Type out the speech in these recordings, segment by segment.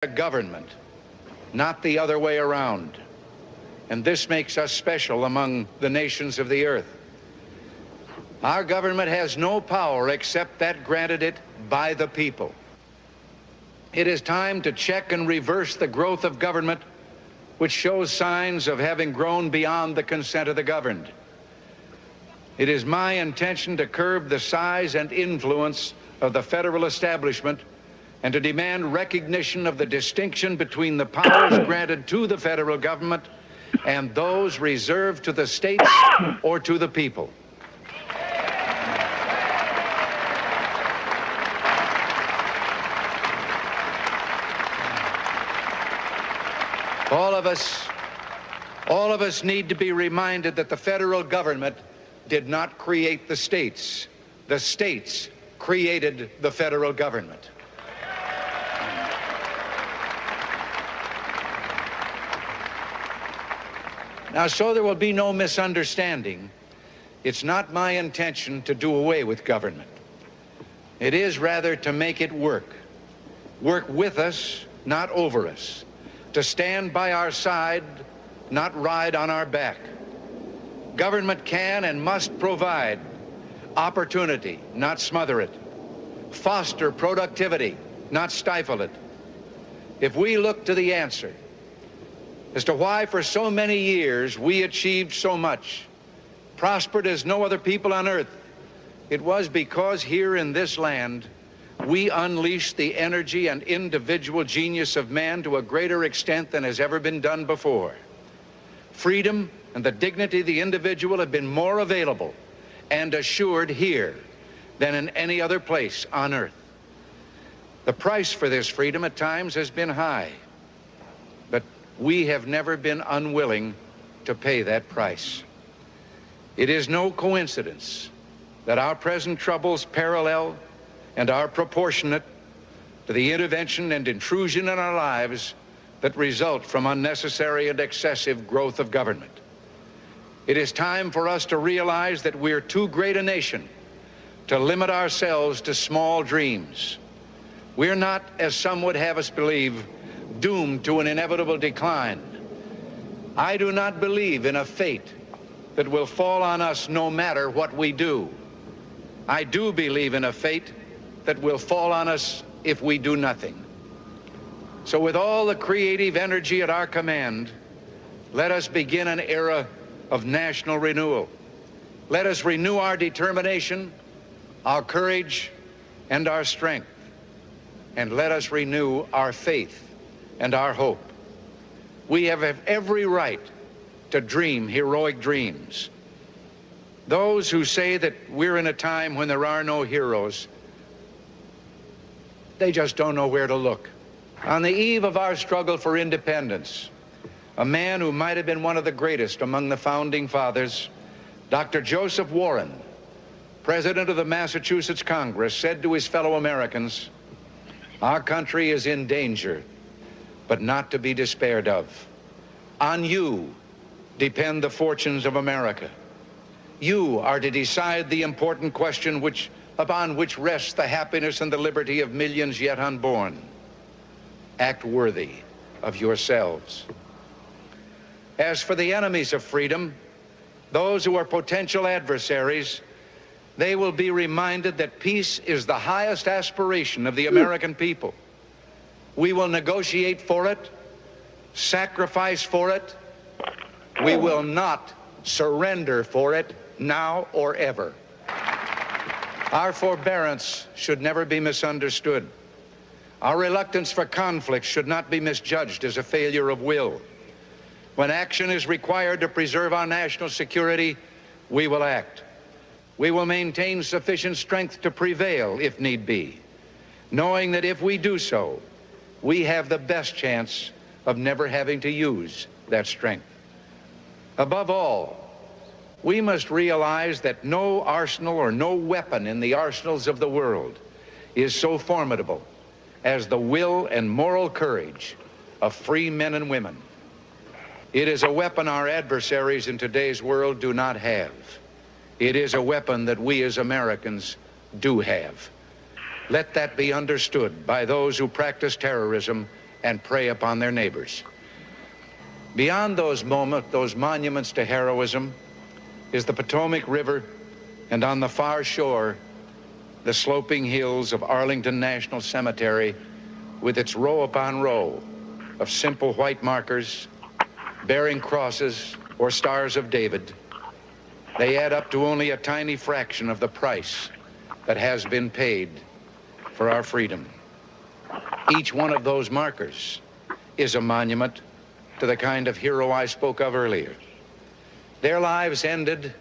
a government, not the other way around. And this makes us special among the nations of the earth. Our government has no power except that granted it by the people. It is time to check and reverse the growth of government, which shows signs of having grown beyond the consent of the governed. It is my intention to curb the size and influence of the federal establishment and to demand recognition of the distinction between the powers granted to the federal government and those reserved to the states or to the people. All of us need to be reminded that the federal government did not create the states. The states created the federal government. Now, so there will be no misunderstanding, it's not my intention to do away with government. It is rather to make it work with us, not over us, to stand by our side, not ride on our back. Government can and must provide opportunity, not smother it, foster productivity, not stifle it. If we look to the answer as to why for so many years we achieved so much, prospered as no other people on earth, it was because here in this land we unleashed the energy and individual genius of man to a greater extent than has ever been done before. Freedom and the dignity of the individual have been more available and assured here than in any other place on earth. The price for this freedom at times has been high, but we have never been unwilling to pay that price. It is no coincidence that our present troubles parallel and are proportionate to the intervention and intrusion in our lives that result from unnecessary and excessive growth of government. It is time for us to realize that we're too great a nation to limit ourselves to small dreams. We're not, as some would have us believe, doomed to an inevitable decline. I do not believe in a fate that will fall on us no matter what we do. I do believe in a fate that will fall on us if we do nothing. So with all the creative energy at our command, let us begin an era of national renewal. Let us renew our determination, our courage, and our strength. And let us renew our faith and our hope. We have every right to dream heroic dreams. Those who say that we're in a time when there are no heroes, they just don't know where to look. On the eve of our struggle for independence, a man who might have been one of the greatest among the founding fathers, Dr. Joseph Warren, president of the Massachusetts Congress, said to his fellow Americans, "Our country is in danger, but not to be despaired of. On you depend the fortunes of America. You are to decide the important question upon which rests the happiness and the liberty of millions yet unborn. Act worthy of yourselves." As for the enemies of freedom, those who are potential adversaries, they will be reminded that peace is the highest aspiration of the American people. We will negotiate for it, sacrifice for it. We will not surrender for it now or ever. Our forbearance should never be misunderstood. Our reluctance for conflict should not be misjudged as a failure of will. When action is required to preserve our national security, we will act. We will maintain sufficient strength to prevail if need be, knowing that if we do so, we have the best chance of never having to use that strength. Above all, we must realize that no arsenal or no weapon in the arsenals of the world is so formidable as the will and moral courage of free men and women. It is a weapon our adversaries in today's world do not have. It is a weapon that we as Americans do have. Let that be understood by those who practice terrorism and prey upon their neighbors. Beyond those monuments to heroism is the Potomac River, and on the far shore, the sloping hills of Arlington National Cemetery with its row upon row of simple white markers bearing crosses or stars of David. They add up to only a tiny fraction of the price that has been paid for our freedom. Each one of those markers is a monument to the kind of hero I spoke of earlier. Their lives ended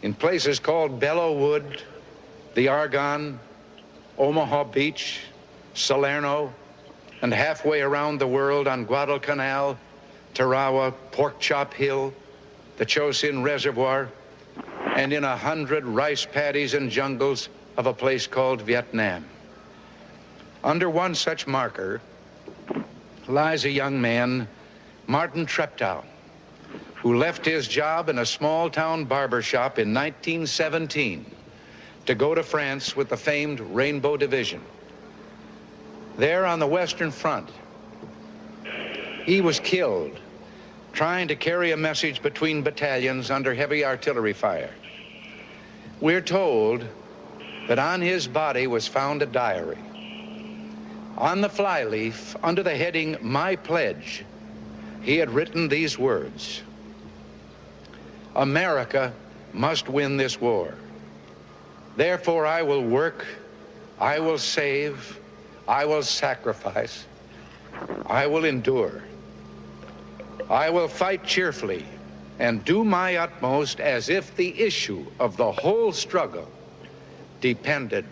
in places called Belleau Wood, the Argonne, Omaha Beach, Salerno, and halfway around the world on Guadalcanal, Tarawa, Pork Chop Hill, the Chosin Reservoir, and in 100 rice paddies and jungles of a place called Vietnam. Under one such marker lies a young man, Martin Treptow, who left his job in a small-town barber shop in 1917 to go to France with the famed Rainbow Division. There on the Western Front, he was killed trying to carry a message between battalions under heavy artillery fire. We're told that on his body was found a diary. On the flyleaf, under the heading, "My Pledge," he had written these words: "America must win this war. Therefore, I will work, I will save, I will sacrifice, I will endure. I will fight cheerfully and do my utmost as if the issue of the whole struggle depended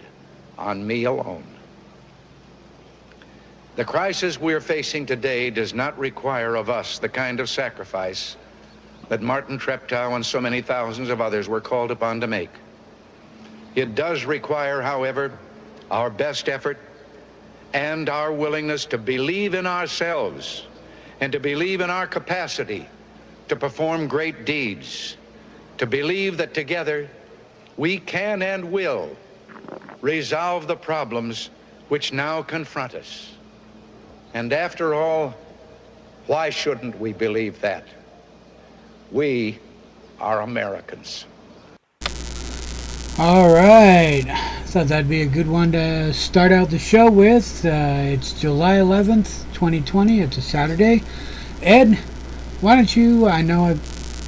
on me alone." The crisis we're facing today does not require of us the kind of sacrifice that Martin Treptow and so many thousands of others were called upon to make. It does require, however, our best effort and our willingness to believe in ourselves and to believe in our capacity to perform great deeds, to believe that together we can and will resolve the problems which now confront us. And after all, why shouldn't we believe that? We are Americans. All right. Thought that'd be a good one to start out the show with. It's July 11th, 2020. It's a Saturday. Ed, why don't you, I know I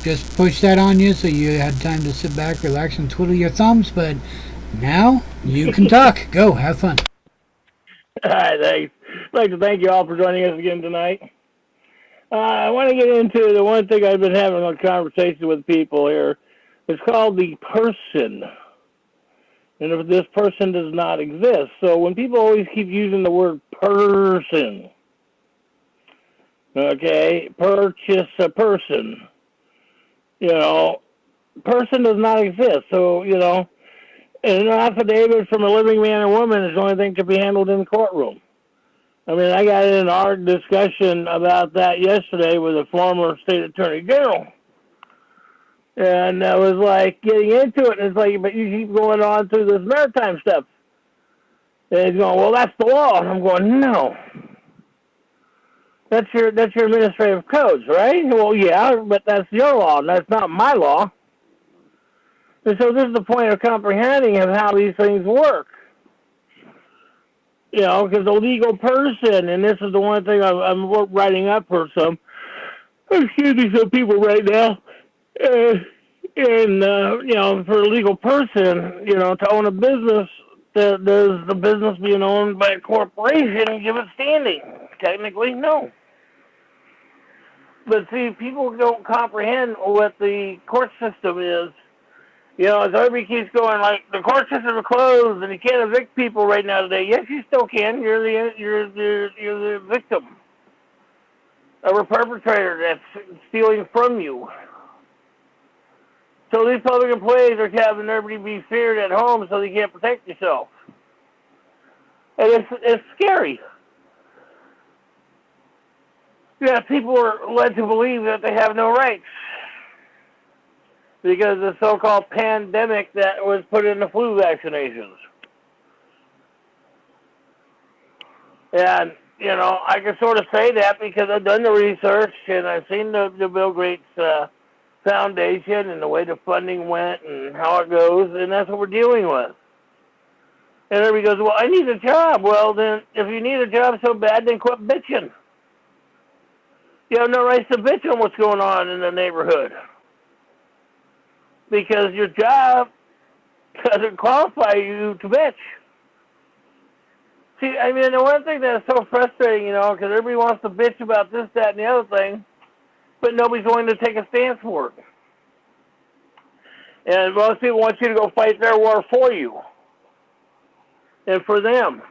just pushed that on you so you had time to sit back, relax, and twiddle your thumbs, but now you can talk. Go, have fun. All right, thanks. I'd like to thank you all for joining us again tonight. I want to get into the one thing I've been having a conversation with people here. It's called the person. And if this person does not exist. So when people always keep using the word person, okay, purchase a person, person does not exist. So, an affidavit from a living man or woman is the only thing to be handled in the courtroom. I mean, I got in an art discussion about that yesterday with a former state attorney general. And I was like getting into it, and it's like, but you keep going on through this maritime stuff. And he's going, well, that's the law. And I'm going, no. That's your administrative codes, right? Well, yeah, but that's your law, and that's not my law. And so this is the point of comprehending of how these things work. Because the legal person, and this is the one thing I'm writing up for some people right now. For a legal person, to own a business, does the business being owned by a corporation give it standing? Technically, no. But see, people don't comprehend what the court system is. As everybody keeps going, like, the court system is closed and you can't evict people right now today. Yes, you still can. You're the victim of a perpetrator that's stealing from you. So these public employees are having everybody be feared at home so they can't protect yourself. And it's scary. Yeah, people are led to believe that they have no rights because of the so-called pandemic that was put in the flu vaccinations. And I can sort of say that because I've done the research and I've seen the Bill Gates Foundation and the way the funding went and how it goes, and that's what we're dealing with. And everybody goes, well, I need a job. Well, then, if you need a job so bad, then quit bitching. You have no right to bitch on what's going on in the neighborhood. Because your job doesn't qualify you to bitch. See, I mean, the one thing that's so frustrating, because everybody wants to bitch about this, that, and the other thing, but nobody's willing to take a stance for it. And most people want you to go fight their war for you and for them.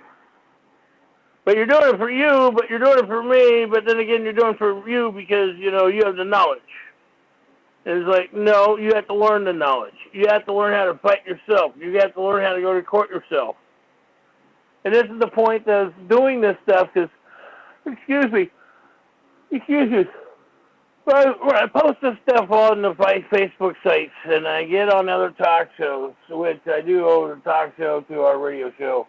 But you're doing it for you, but you're doing it for me, but then again, you're doing it for you because, you have the knowledge. And it's like, no, you have to learn the knowledge. You have to learn how to fight yourself. You have to learn how to go to court yourself. And this is the point of doing this stuff, because, excuse me, when I post this stuff on the Facebook sites, and I get on other talk shows, which I do over the talk show to our radio show,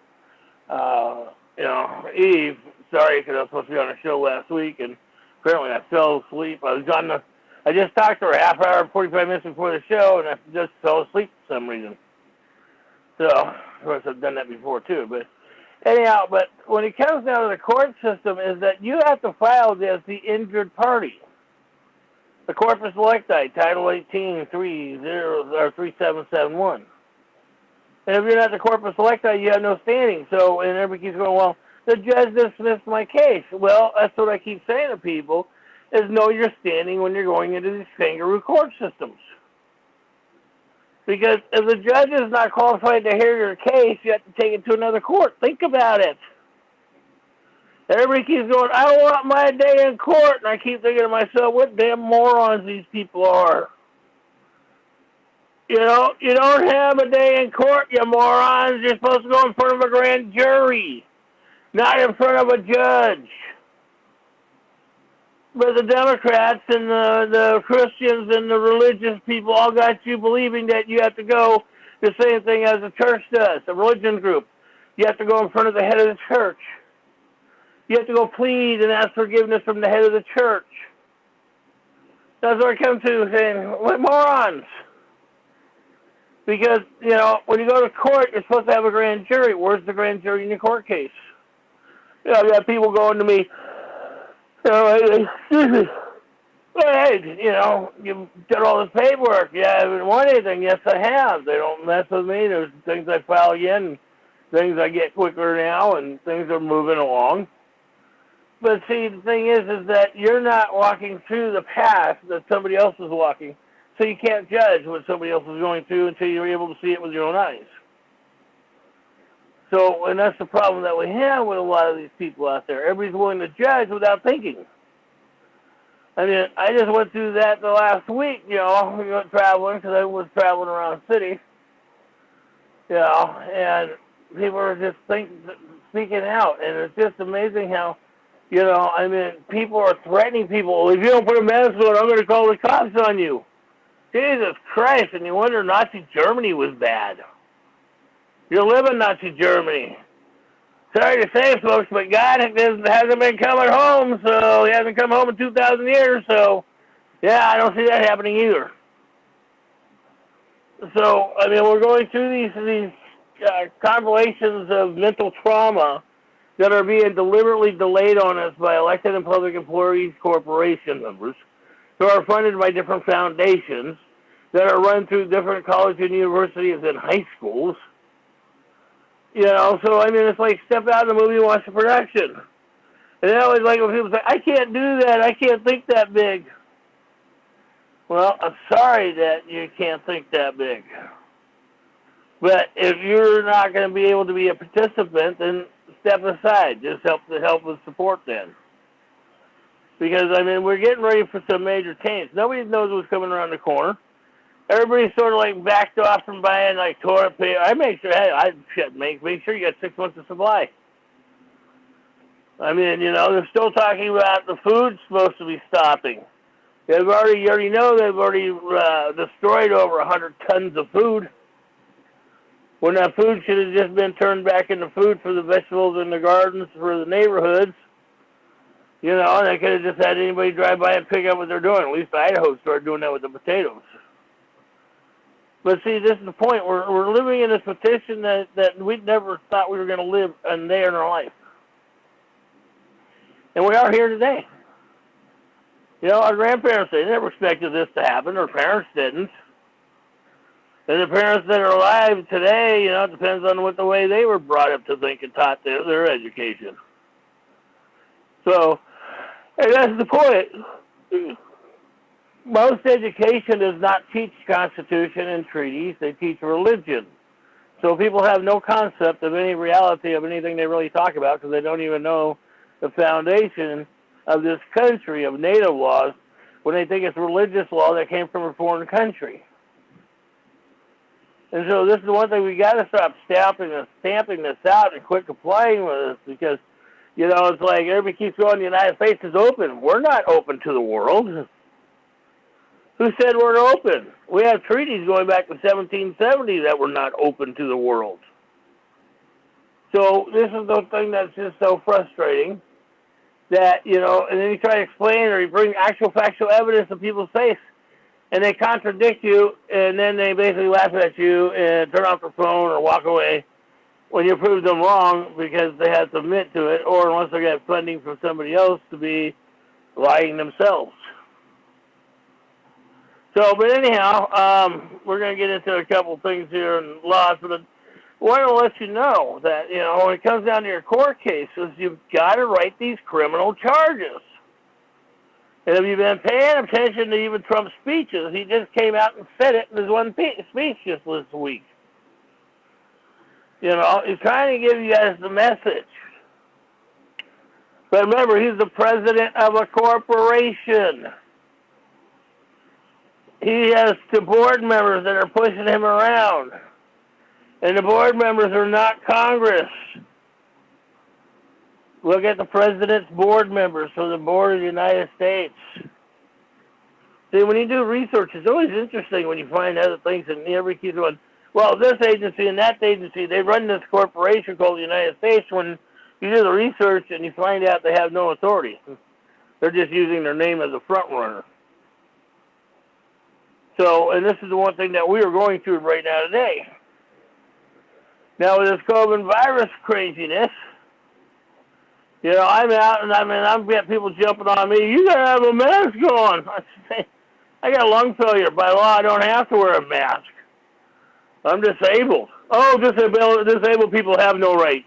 Eve, sorry, because I was supposed to be on a show last week, and apparently I fell asleep. I just talked to her a half hour, 45 minutes before the show, and I just fell asleep for some reason. So, of course, I've done that before, too, but anyhow, but when it comes down to the court system is that you have to file as the injured party. The corpus electi, Title 18, 3771. And if you're not the corpus electi, you have no standing. So, and everybody keeps going, well, the judge dismissed my case. Well, that's what I keep saying to people, is know your standing when you're going into these kangaroo court systems. Because if the judge is not qualified to hear your case, you have to take it to another court. Think about it. Everybody keeps going, I want my day in court. And I keep thinking to myself, what damn morons these people are. You don't have a day in court, you morons. You're supposed to go in front of a grand jury, not in front of a judge. But the Democrats and the Christians and the religious people all got you believing that you have to go the same thing as the church does, a religion group. You have to go in front of the head of the church. You have to go plead and ask forgiveness from the head of the church. That's what I come to saying, what morons? Because, when you go to court, you're supposed to have a grand jury. Where's the grand jury in your court case? You got people going to me, excuse me, hey, you've done all this paperwork. You haven't won anything. Yes, I have. They don't mess with me. There's things I file again, and things I get quicker now, and things are moving along. But see, the thing is that you're not walking through the path that somebody else is walking, so you can't judge what somebody else is going through until you're able to see it with your own eyes. So, and that's the problem that we have with a lot of these people out there. Everybody's willing to judge without thinking. I mean, I just went through that the last week, we went traveling, because I was traveling around the city, and people are just speaking out, and it's just amazing how, people are threatening people. If you don't put a mask on, I'm going to call the cops on you. Jesus Christ, and you wonder Nazi Germany was bad. You live in Nazi Germany. Sorry to say, folks, but God hasn't been coming home, so he hasn't come home in 2,000 years, so, I don't see that happening either. So, I mean, we're going through these compilations of mental trauma that are being deliberately delayed on us by elected and public employees, corporation members, who are funded by different foundations that are run through different colleges and universities and high schools. So, I mean, it's like step out of the movie and watch the production. And I always like when people say, I can't do that, I can't think that big. Well, I'm sorry that you can't think that big. But if you're not going to be able to be a participant, then step aside. Just help with support then. Because, I mean, we're getting ready for some major change. Nobody knows what's coming around the corner. Everybody's sort of like backed off from buying like toilet paper. I make sure, make sure you got 6 months of supply. I mean, they're still talking about the food's supposed to be stopping. You already know they've already destroyed over 100 tons of food. When that food should have just been turned back into food for the vegetables in the gardens for the neighborhoods. You know, they could have just had anybody drive by and pick up what they're doing. At least Idaho started doing that with the potatoes. But see, this is the point. We're living in this petition that we never thought we were going to live a day in our life. And we are here today. You know, our grandparents, they never expected this to happen. Our parents didn't. And the parents that are alive today, you know, it depends on what the way they were brought up to think and taught their education. So, and that's the point. Most education does not teach Constitution and treaties. They teach religion. So people have no concept of any reality of anything they really talk about because they don't even know the foundation of this country, of native laws, when they think it's religious law that came from a foreign country. And so this is the one thing we got to stop stamping this out and quit complying with this because, you know, it's like everybody keeps going, the United States is open. We're not open to the world. Who said we're open? We have treaties going back to 1770 that were not open to the world. So this is the thing that's just so frustrating that, you know, and then you try to explain or you bring actual factual evidence in people's face and they contradict you and then they basically laugh at you and turn off their phone or walk away when you prove them wrong because they have to admit to it or unless they get funding from somebody else to be lying themselves. So, but anyhow, we're going to get into a couple of things here and laws, but I want to let you know that, you know, when it comes down to your court cases, you've got to write these criminal charges. And if you've been paying attention to even Trump's speeches, he just came out and said it in his one speech just this week. You know, he's trying to give you guys the message. But remember, he's the president of a corporation. He has two board members that are pushing him around. And the board members are not Congress. Look at the president's board members for the board of the United States. See, when you do research, it's always interesting when you find other things and everybody keeps going, well, this agency and that agency, they run this corporation called the United States. When you do the research and you find out they have no authority. They're just using their name as a front runner. So, and this is the one thing that we are going through right now today. Now, with this COVID virus craziness, you know, I'm out and I'm getting people jumping on me. You gotta have a mask on. I say, I got lung failure. By law, I don't have to wear a mask. I'm disabled. Oh, disabled people have no rights.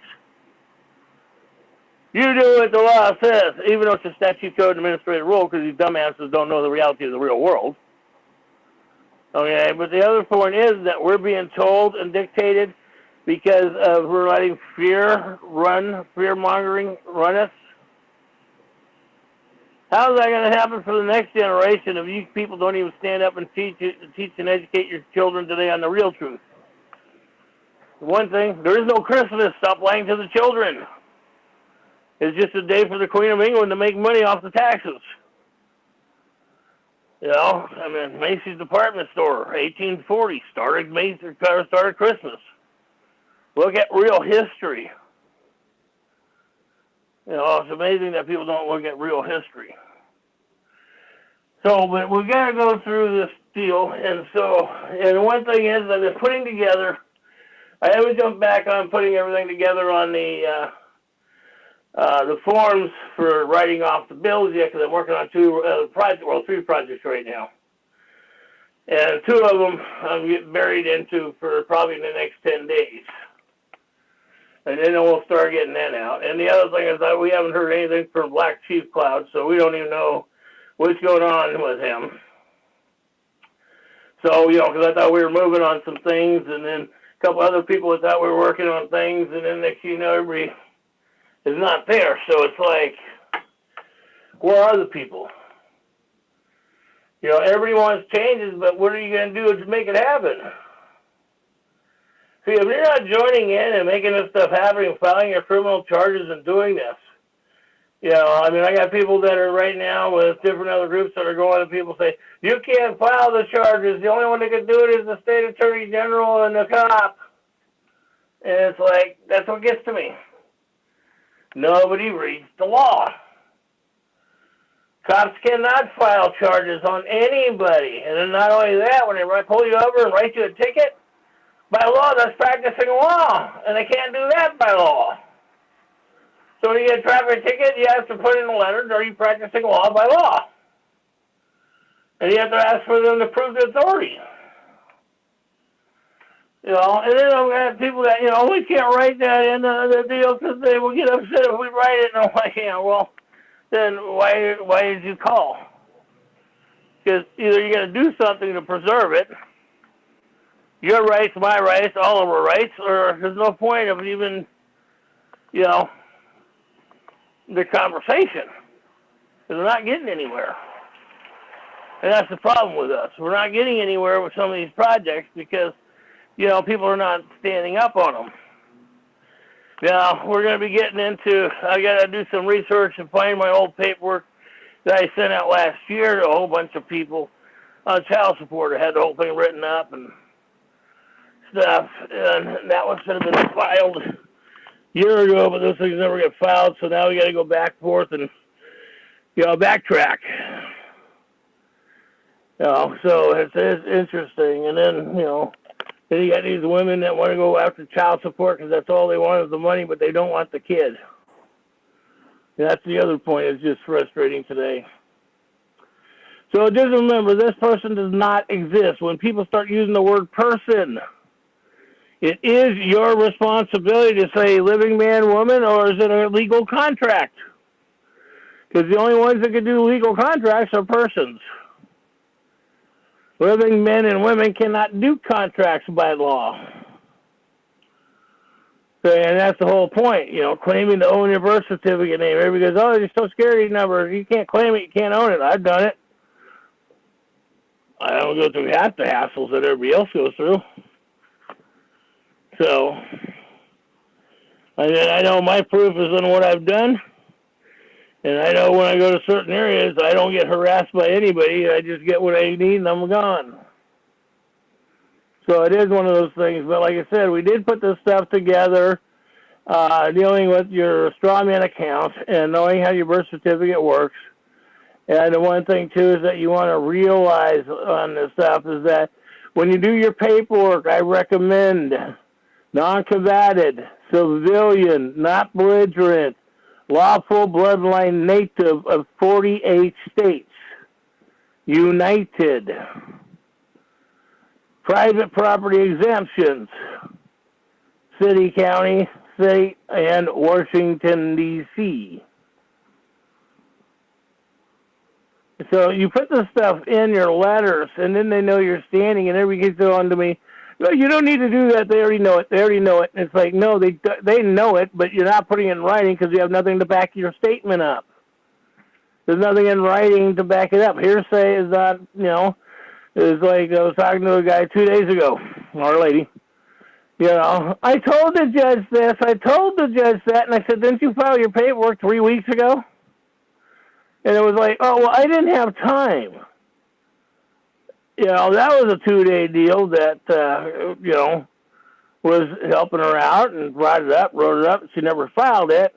You do what the law says, even though it's a statute code and administrative rule, because these dumbasses don't know the reality of the real world. Okay, but the other point is that we're being told and dictated because of we're letting fear-mongering run us. How is that going to happen for the next generation if you people don't even stand up and teach and educate your children today on the real truth? One thing, there is no Christmas. Stop lying to the children. It's just a day for the Queen of England to make money off the taxes. You know, I mean, Macy's department store, 1840, started Christmas. Look at real history. You know, it's amazing that people don't look at real history. So, but we got to go through this deal, and one thing is that they're putting together. I haven't jumped back on putting everything together on the forms for writing off the bills yet, because I'm working on three projects right now. And two of them I'm getting buried into for probably in the next 10 days. And then we'll start getting that out. And the other thing is that we haven't heard anything from Black Chief Cloud, so we don't even know what's going on with him. So, you know, because I thought we were moving on some things, and then a couple other people thought we were working on things, and then next you know, everybody is not there. So it's like, where are the people? You know, everybody wants changes, but what are you going to do to make it happen? See, if you're not joining in and making this stuff happen and filing your criminal charges and doing this, you know, I mean, I got people that are right now with different other groups that are going and people say, you can't file the charges. The only one that can do it is the state attorney general and the cop. And it's like, that's what gets to me. Nobody reads the law. Cops cannot file charges on anybody. And then not only that, when they pull you over and write you a ticket, by law, that's practicing law. And they can't do that by law. So when you get a traffic ticket, you have to put in a letter, are you practicing law by law? And you have to ask for them to prove the authority. You know, and then I'm going to have people that, you know, we can't write that in the deal because they will get upset if we write it. And I'm like, yeah, well, then why did you call? Because either you're going to do something to preserve it, your rights, my rights, all of our rights, or there's no point of even, you know, the conversation. Because we're not getting anywhere. And that's the problem with us. We're not getting anywhere with some of these projects because, you know, people are not standing up on them. Now, we're going to be getting into, I got to do some research and find my old paperwork that I sent out last year to a whole bunch of people on child support. I had the whole thing written up and stuff, and that one should have been filed a year ago, but those things never get filed, so now we got to go back and forth and, you know, backtrack. You know, so it's interesting. And then, you know, then you got these women that want to go after child support because that's all they want is the money, but they don't want the kid. And that's the other point. It's just frustrating today. So just remember, this person does not exist. When people start using the word person, it is your responsibility to say living man, woman, or is it a legal contract? Because the only ones that can do legal contracts are persons. Living men and women cannot do contracts by law. And that's the whole point, you know, claiming to own your birth certificate name. Everybody goes, oh, your social security number, you can't claim it, you can't own it. I've done it. I don't go through half the hassles that everybody else goes through. So, I know my proof is on what I've done. And I know when I go to certain areas, I don't get harassed by anybody. I just get what I need and I'm gone. So it is one of those things. But like I said, we did put this stuff together, dealing with your straw man account and knowing how your birth certificate works. And the one thing, too, is that you want to realize on this stuff is that when you do your paperwork, I recommend non-combatant, civilian, not belligerent, lawful bloodline native of 48 states, united, private property exemptions, city, county, state, and Washington, D.C. So you put this stuff in your letters, and then they know you're standing, and everybody gets on to me, no, you don't need to do that. They already know it. They already know it. And it's like, no, they know it, but you're not putting it in writing because you have nothing to back your statement up. There's nothing in writing to back it up. Hearsay is not, you know, it's like I was talking to a guy 2 days ago, or a lady. You know, I told the judge this, I told the judge that, and I said, didn't you file your paperwork 3 weeks ago? And it was like, oh, well, I didn't have time. You know, that was a 2-day deal that, you know, was helping her out and brought it up, wrote it up. She never filed it.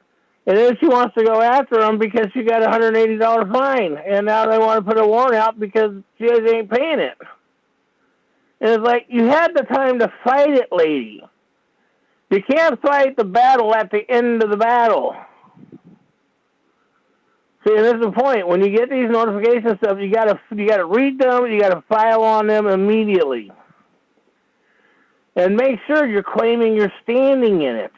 And then she wants to go after them because she got a $180 fine. And now they want to put a warrant out because she ain't paying it. And it's like, you had the time to fight it, lady. You can't fight the battle at the end of the battle. See, and this is the point. When you get these notification stuff, you gotta read them. You gotta file on them immediately, and make sure you're claiming you're standing in it.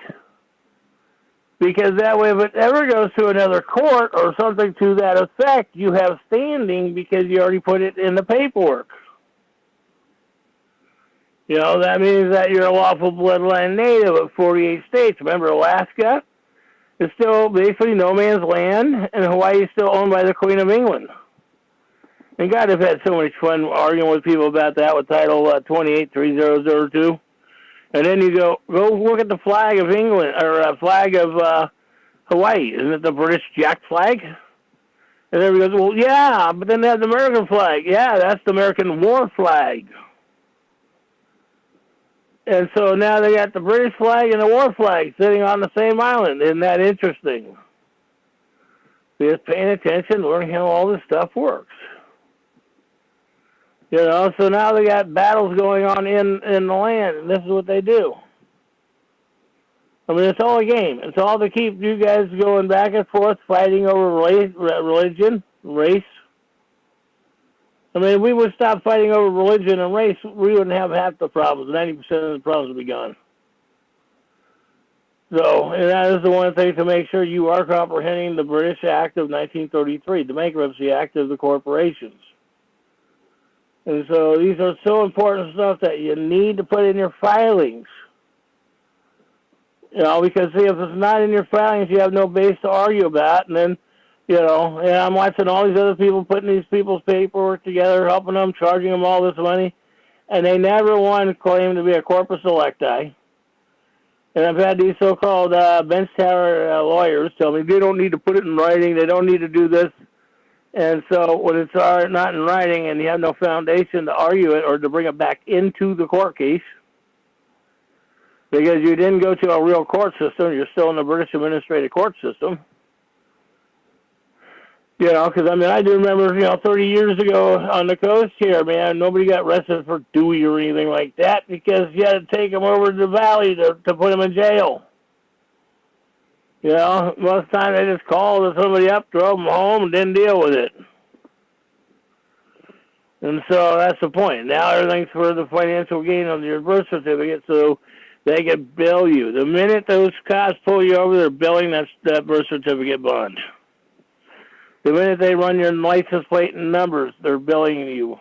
Because that way, if it ever goes to another court or something to that effect, you have standing because you already put it in the paperwork. You know, that means that you're a lawful bloodline native of 48 states. Remember, Alaska? It's still basically no man's land, and Hawaii is still owned by the Queen of England. And God, I've had so much fun arguing with people about that with Title 283002. And then you go look at the flag of England, or flag of Hawaii. Isn't it the British Jack flag? And everybody goes, well, yeah, but then they have the American flag. Yeah, that's the American war flag. And so now they got the British flag and the war flag sitting on the same island. Isn't that interesting? Just paying attention, learning how all this stuff works. You know, so now they got battles going on in the land, and this is what they do. I mean, it's all a game. It's all to keep you guys going back and forth, fighting over religion, race. I mean, if we would stop fighting over religion and race, we wouldn't have half the problems. 90% of the problems would be gone. So, and that is the one thing to make sure you are comprehending the British Act of 1933, the Bankruptcy Act of the corporations. And so these are so important stuff that you need to put in your filings. You know, because see, if it's not in your filings, you have no base to argue about. And then, you know, and I'm watching all these other people putting these people's paperwork together, helping them, charging them all this money, and they never one claim to be a corpus electi. And I've had these so-called bench tower lawyers tell me they don't need to put it in writing, they don't need to do this. And so when it's not in writing and you have no foundation to argue it or to bring it back into the court case, because you didn't go to a real court system, you're still in the British administrative court system. You know, because, I mean, I do remember, you know, 30 years ago on the coast here, man, nobody got arrested for Dewey or anything like that because you had to take them over to the valley to put them in jail. You know, most of the time they just called somebody up, drove them home, and didn't deal with it. And so that's the point. Now everything's for the financial gain of your birth certificate, so they can bill you. The minute those cops pull you over, they're billing that birth certificate bond. The minute they run your license plate and numbers, they're billing you.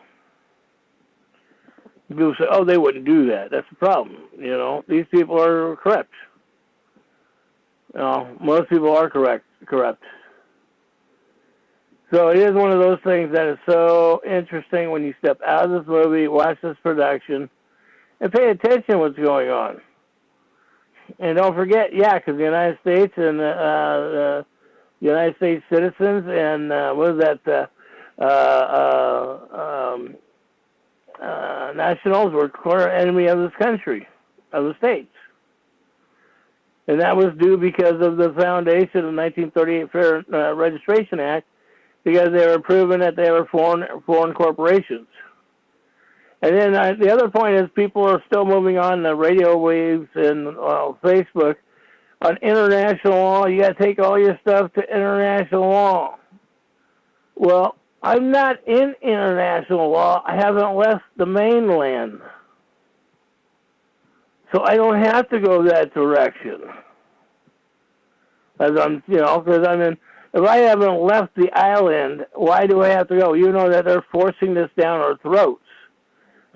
People say, oh, they wouldn't do that. That's the problem. You know, these people are corrupt. You know, most people are corrupt. So it is one of those things that is so interesting when you step out of this movie, watch this production, and pay attention to what's going on. And don't forget, yeah, because the United States and the United States citizens and nationals were clear enemy of this country, of the states. And that was due because of the foundation of the 1938 Fair Registration Act, because they were proving that they were foreign corporations. And then the other point is people are still moving on the radio waves and Facebook on international law. You got to take all your stuff to international law. Well, I'm not in international law. I haven't left the mainland. So I don't have to go that direction. As I'm, you know, because I'm in, if I haven't left the island, why do I have to go? You know that they're forcing this down our throats.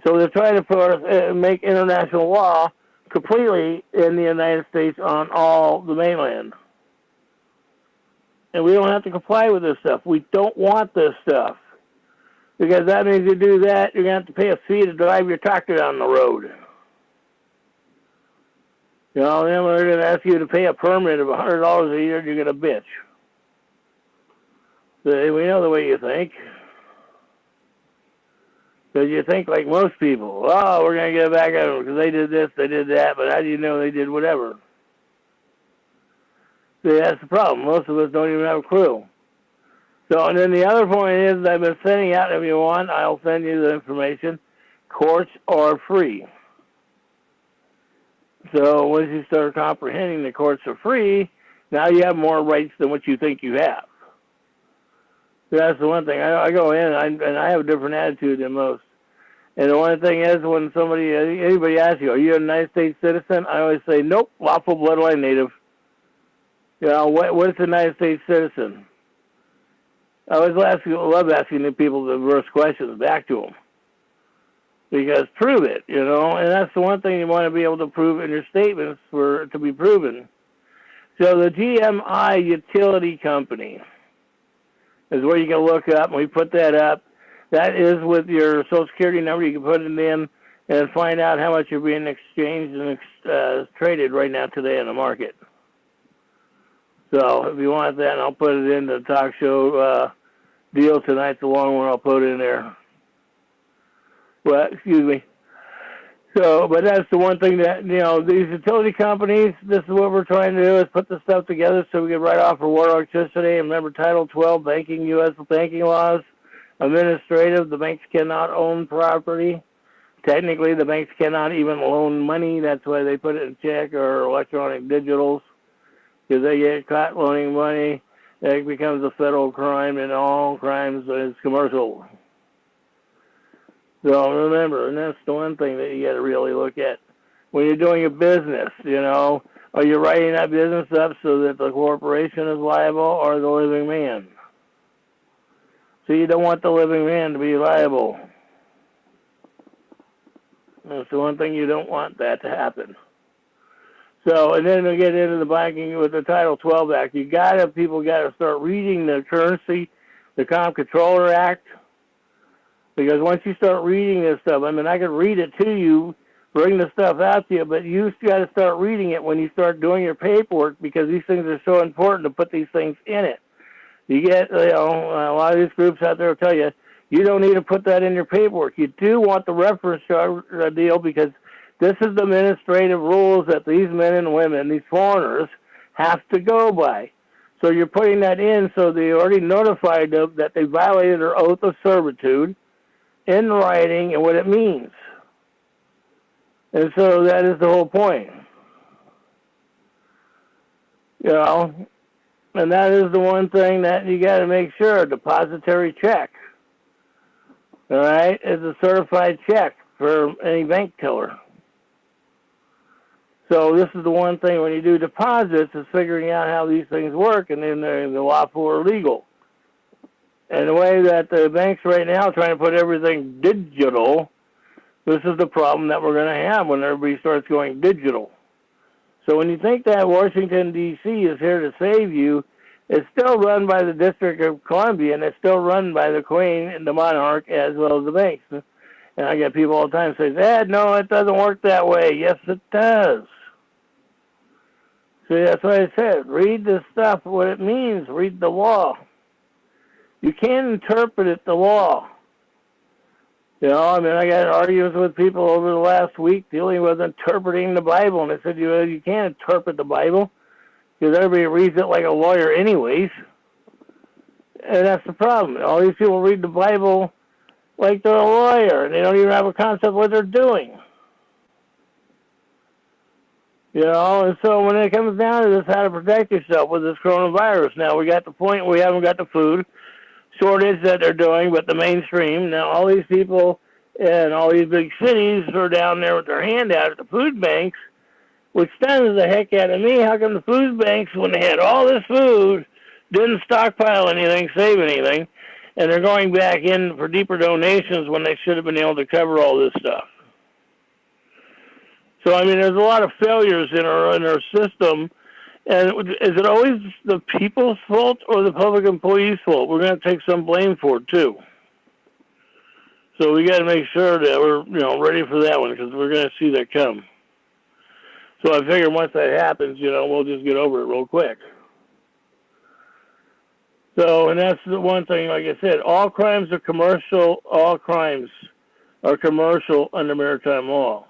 So they're trying to make international law completely in the United States on all the mainland. And we don't have to comply with this stuff. We don't want this stuff. Because that means you do that, you're going to have to pay a fee to drive your tractor down the road. You know, then we're going to ask you to pay a permit of $100 a year, and you're going to bitch. So we know the way you think. Because you think like most people, oh, we're going to get back at them because they did this, they did that, but how do you know they did whatever? See, that's the problem. Most of us don't even have a clue. So, and then the other point is I've been sending out, if you want, I'll send you the information. Courts are free. So once you start comprehending the courts are free, now you have more rights than what you think you have. That's the one thing. I go in and I have a different attitude than most. And the one thing is when anybody asks you, are you a United States citizen? I always say, nope, lawful bloodline native. You know, what's a United States citizen? I always love asking the people the reverse questions back to them. Because prove it, you know, and that's the one thing you want to be able to prove in your statements for to be proven. So the GMI Utility Company is where you can look up, and we put that up. That is with your Social Security number. You can put it in and find out how much you're being exchanged and traded right now today in the market. So if you want that, I'll put it in the talk show deal tonight, the long one, I'll put it in there. Well, excuse me. So, but that's the one thing that, these utility companies, this is what we're trying to do is put the stuff together so we can write off for water, electricity, and remember Title 12 banking, U.S. banking laws, administrative, the banks cannot own property. Technically, the banks cannot even loan money. That's why they put it in check or electronic digitals, because they get caught loaning money. It becomes a federal crime, and all crimes is commercial. So remember, and that's the one thing that you got to really look at when you're doing a business. Are you writing that business up so that the corporation is liable or the living man? So you don't want the living man to be liable. That's the one thing you don't want that to happen. So, and then we get into the banking with the Title 12 Act. People got to start reading the currency, the Comptroller Act. Because once you start reading this stuff, I could read it to you, bring the stuff out to you, but you got to start reading it when you start doing your paperwork, because these things are so important to put these things in it. You get, a lot of these groups out there will tell you, you don't need to put that in your paperwork. You do want the reference deal, because this is the administrative rules that these men and women, these foreigners, have to go by. So you're putting that in so they already notified them that they violated their oath of servitude in writing and what it means. And so that is the whole point. And that is the one thing that you got to make sure, a depository check. All right? It's a certified check for any bank teller. So this is the one thing when you do deposits is figuring out how these things work, and then they're lawful or legal. And the way that the banks right now are trying to put everything digital, this is the problem that we're going to have when everybody starts going digital. So when you think that Washington, D.C. is here to save you, it's still run by the District of Columbia, and it's still run by the Queen and the monarch as well as the banks. And I get people all the time say, Dad, no, it doesn't work that way. Yes, it does. See, that's what I said. Read the stuff, what it means. Read the law. You can't interpret it, the law. I got arguments with people over the last week dealing with interpreting the Bible, and I said, you can't interpret the Bible because everybody reads it like a lawyer anyways. And that's the problem. All these people read the Bible like they're a lawyer, and they don't even have a concept of what they're doing. And so when it comes down to this, how to protect yourself with this coronavirus, now we got the point where we haven't got the food shortage that they're doing, but the mainstream. Now, all these people in all these big cities are down there with their hand out at the food banks, which stuns the heck out of me. How come the food banks, when they had all this food, didn't stockpile anything, save anything, and they're going back in for deeper donations when they should have been able to cover all this stuff? So, there's a lot of failures in our system. And is it always the people's fault or the public employees' fault? We're going to take some blame for it, too. So we got to make sure that we're, ready for that one, because we're going to see that come. So I figure once that happens, we'll just get over it real quick. So, and that's the one thing, like I said, all crimes are commercial. All crimes are commercial under maritime law.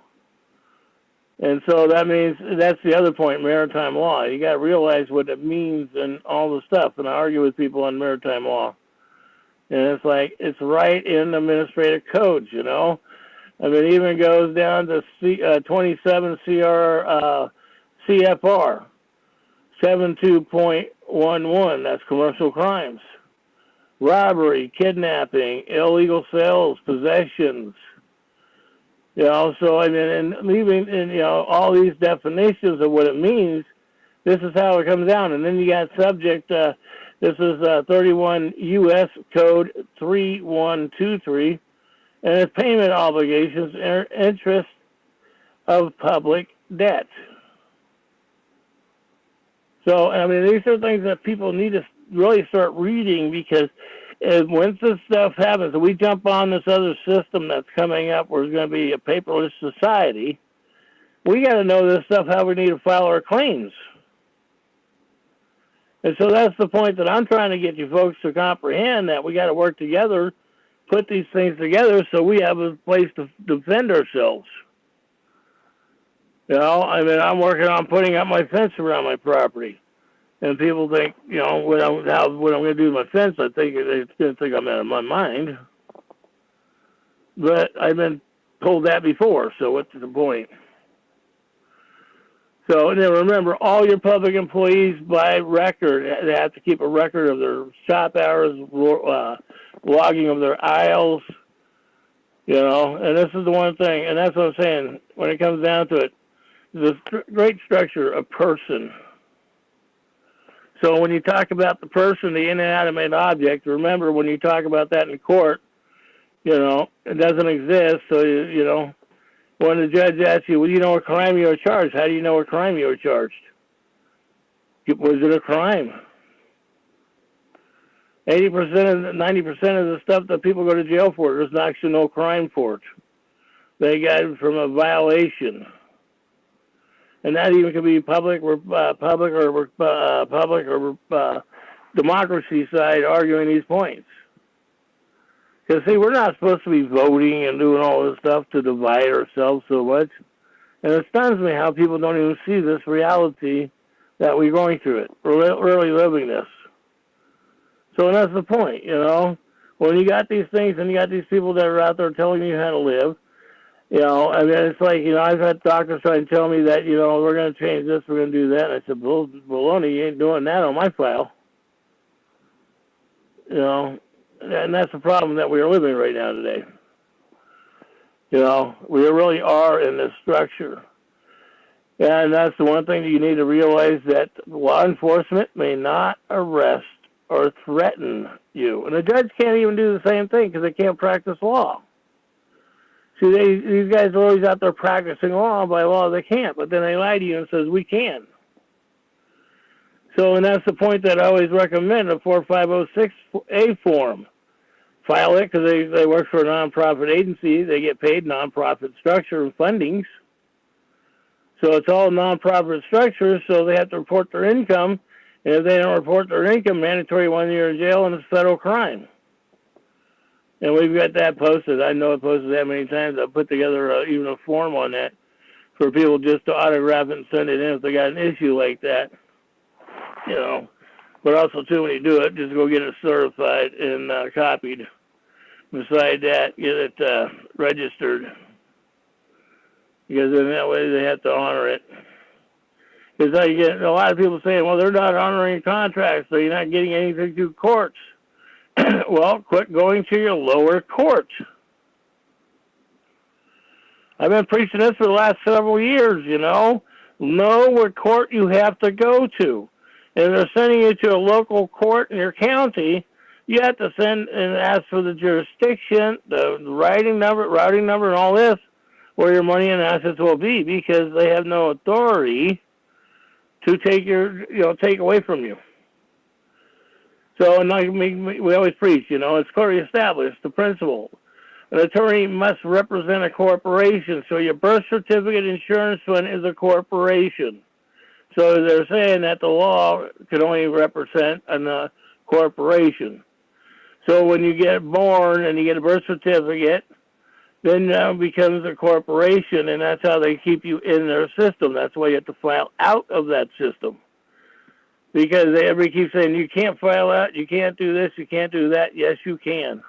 And so that means, that's the other point, maritime law. You got to realize what it means and all the stuff. And I argue with people on maritime law. And it's like, it's right in the administrative codes, It even goes down to 27 CFR 72.11. That's commercial crimes. Robbery, kidnapping, illegal sales, possessions. And leaving, all these definitions of what it means, this is how it comes down. And then you got subject, this is 31 U.S. Code 3123, and it's payment obligations and interest of public debt. So, these are things that people need to really start reading, because once this stuff happens, we jump on this other system that's coming up where it's going to be a paperless society, we got to know this stuff, how we need to file our claims. And so that's the point that I'm trying to get you folks to comprehend, that we got to work together, put these things together so we have a place to defend ourselves. You know, I mean, I'm working on putting up my fence around my property. And people think, you know, what I'm going to do with my fence, I think they're going to think I'm out of my mind. But I've been told that before, so what's the point? So now remember, all your public employees by record, they have to keep a record of their shop hours, logging of their aisles, you know, and this is the one thing, and that's what I'm saying, when it comes down to it, the great structure of person. So when you talk about the person, the inanimate object, remember when you talk about that in court, you know, it doesn't exist, so, you know, when the judge asks you, well, do you know what crime you were charged? How do you know what crime you were charged? Was it a crime? 80% 90% of the stuff that people go to jail for, there's actually no crime for it. They got it from a violation. And that even could be public or democracy side arguing these points. Because, see, we're not supposed to be voting and doing all this stuff to divide ourselves so much. And it stuns me how people don't even see this reality that we're going through it. We're really living this. So that's the point, you know. When you got these things and you got these people that are out there telling you how to live, you know, I mean, it's like, you know, I've had doctors try and tell me that, you know, we're going to change this, we're going to do that. And I said, baloney, you ain't doing that on my file. You know. And that's the problem that we are living right now today. You know, we really are in this structure. And that's the one thing that you need to realize, that law enforcement may not arrest or threaten you. And the judge can't even do the same thing because they can't practice law. See, these guys are always out there practicing law. By law, they can't. But then they lie to you and says, we can. So, and that's the point that I always recommend, a 4506A form. File it because they work for a nonprofit agency. They get paid nonprofit structure and fundings. So it's all nonprofit structure, so they have to report their income. And if they don't report their income, mandatory 1 year in jail, and it's a federal crime. And we've got that posted. I know I posted that many times. I put together even a form on that for people just to autograph it and send it in if they got an issue like that. You know, but also too, when you do it, just go get it certified and copied. Beside that, get it registered, because in that way they have to honor it. Because you get a lot of people saying, well, they're not honoring contracts, so you're not getting anything through courts. Well, quit going to your lower court. I've been preaching this for the last several years, you know. Know what court you have to go to. If they're sending you to a local court in your county, you have to send and ask for the jurisdiction, the routing number, and all this, where your money and assets will be, because they have no authority to take away from you. So, and like we always preach, you know, it's clearly established, the principle. An attorney must represent a corporation, so your birth certificate insurance fund is a corporation. So they're saying that the law can only represent a corporation. So when you get born and you get a birth certificate, then now it becomes a corporation, and that's how they keep you in their system. That's why you have to file out of that system. Because everybody keeps saying, you can't file out, you can't do this, you can't do that. Yes, you can.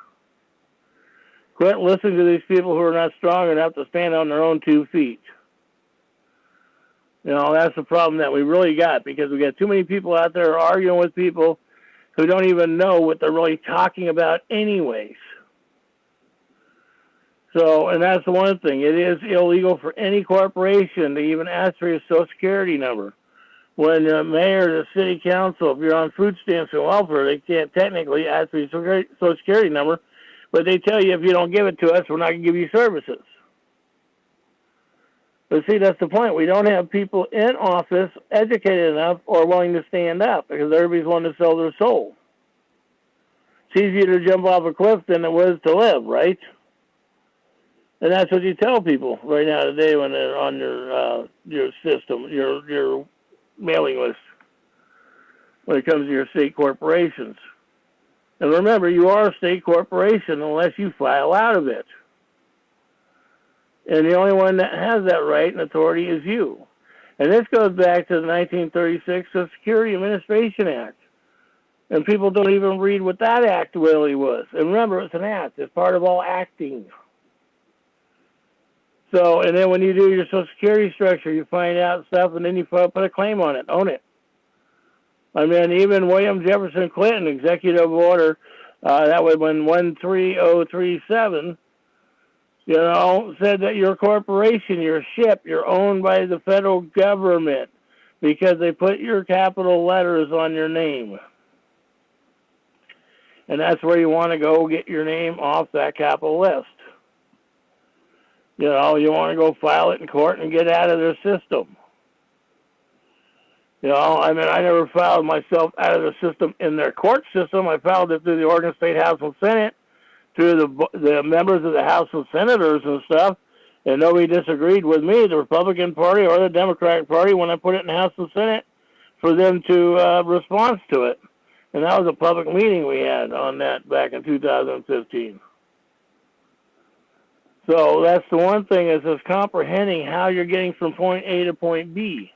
Quit listening to these people who are not strong enough to stand on their own 2 feet. You know, that's the problem that we really got, because we got too many people out there arguing with people who don't even know what they're really talking about anyways. So, and that's the one thing. It is illegal for any corporation to even ask for your Social Security number. When the mayor, the city council, if you're on food stamps and welfare, they can't technically ask for your Social Security number, but they tell you if you don't give it to us, we're not going to give you services. But see, that's the point. We don't have people in office educated enough or willing to stand up, because everybody's wanting to sell their soul. It's easier to jump off a cliff than it was to live, right? And that's what you tell people right now today when they're on your system, your mailing list, when it comes to your state corporations. And remember, you are a state corporation unless you file out of it. And the only one that has that right and authority is you. And this goes back to the 1936 Social Security Administration Act. And people don't even read what that act really was. And remember, it's an act. It's part of all acting. So, and then when you do your Social Security structure, you find out stuff, and then you put a claim on it, own it. I mean, even William Jefferson Clinton, Executive Order, that was when 13037, said that your corporation, your ship, you're owned by the federal government because they put your capital letters on your name. And that's where you want to go get your name off that capital list. You want to go file it in court and get out of their system. I never filed myself out of the system in their court system. I filed it through the Oregon State House and Senate, through the members of the House and Senators and stuff, and nobody disagreed with me, the Republican Party or the Democratic Party, when I put it in the House and Senate, for them to respond to it. And that was a public meeting we had on that back in 2015. So that's the one thing, is just comprehending how you're getting from point A to point B.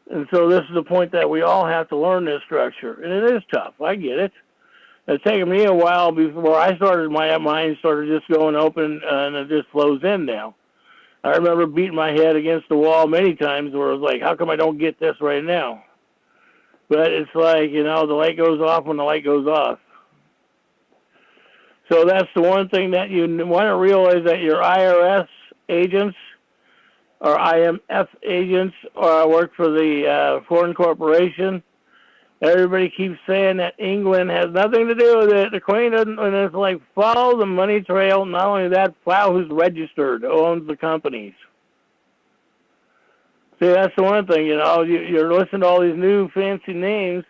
And so this is the point that we all have to learn this structure. And it is tough. I get it. It's taken me a while before I started, my mind started just going open, and it just flows in now. I remember beating my head against the wall many times where it was like, how come I don't get this right now? But it's like, the light goes off when the light goes off. So that's the one thing that you want to realize, that your IRS agents or IMF agents work for the foreign corporation. Everybody keeps saying that England has nothing to do with it. The Queen doesn't, and it's like, follow the money trail. Not only that, follow who's registered, who owns the companies. See, that's the one thing, you're listening to all these new fancy names,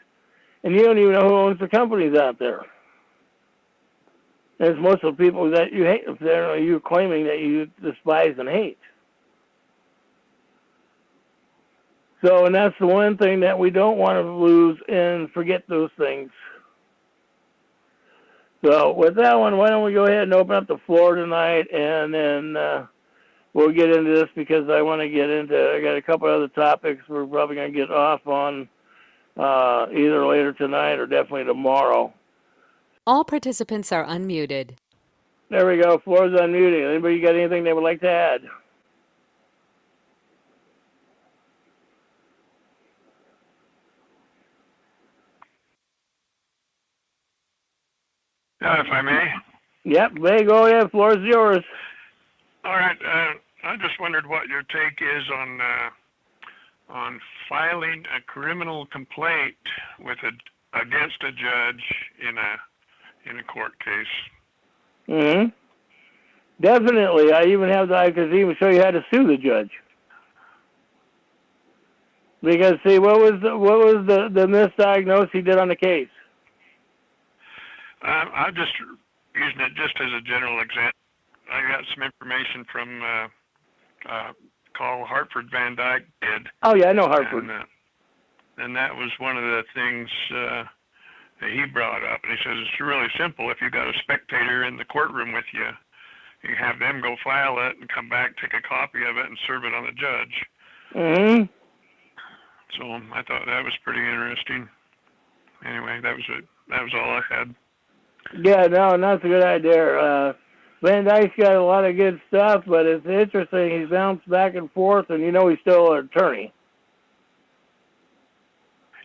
and you don't even know who owns the companies out there. And it's most of the people that you hate, you're claiming that you despise and hate. So, and that's the one thing that we don't want to lose and forget those things. So, with that one, why don't we go ahead and open up the floor tonight, and then we'll get into this, because I want to get into, I got a couple other topics we're probably going to get off on either later tonight or definitely tomorrow. All participants are unmuted. There we go. Floor is unmuted. Anybody got anything they would like to add? If I may. Yep, May, go ahead. Floor is yours. All right. I just wondered what your take is on filing a criminal complaint against a judge in a court case. Mm-hmm. Definitely. I could even show you how to sue the judge. Because see, what was the misdiagnosis he did on the case? I'm just using it just as a general example. I got some information from called Hartford Van Dyke did. Oh yeah, I know Hartford. And that was one of the things that he brought up. And he says it's really simple. If you got a spectator in the courtroom with you, you have them go file it and come back, take a copy of it, and serve it on the judge. Mm-hmm. So I thought that was pretty interesting. Anyway, that was it. That was all I had. Yeah, no, that's a good idea. Van Dyke's got a lot of good stuff, but it's interesting. He's bounced back and forth, and he's still an attorney.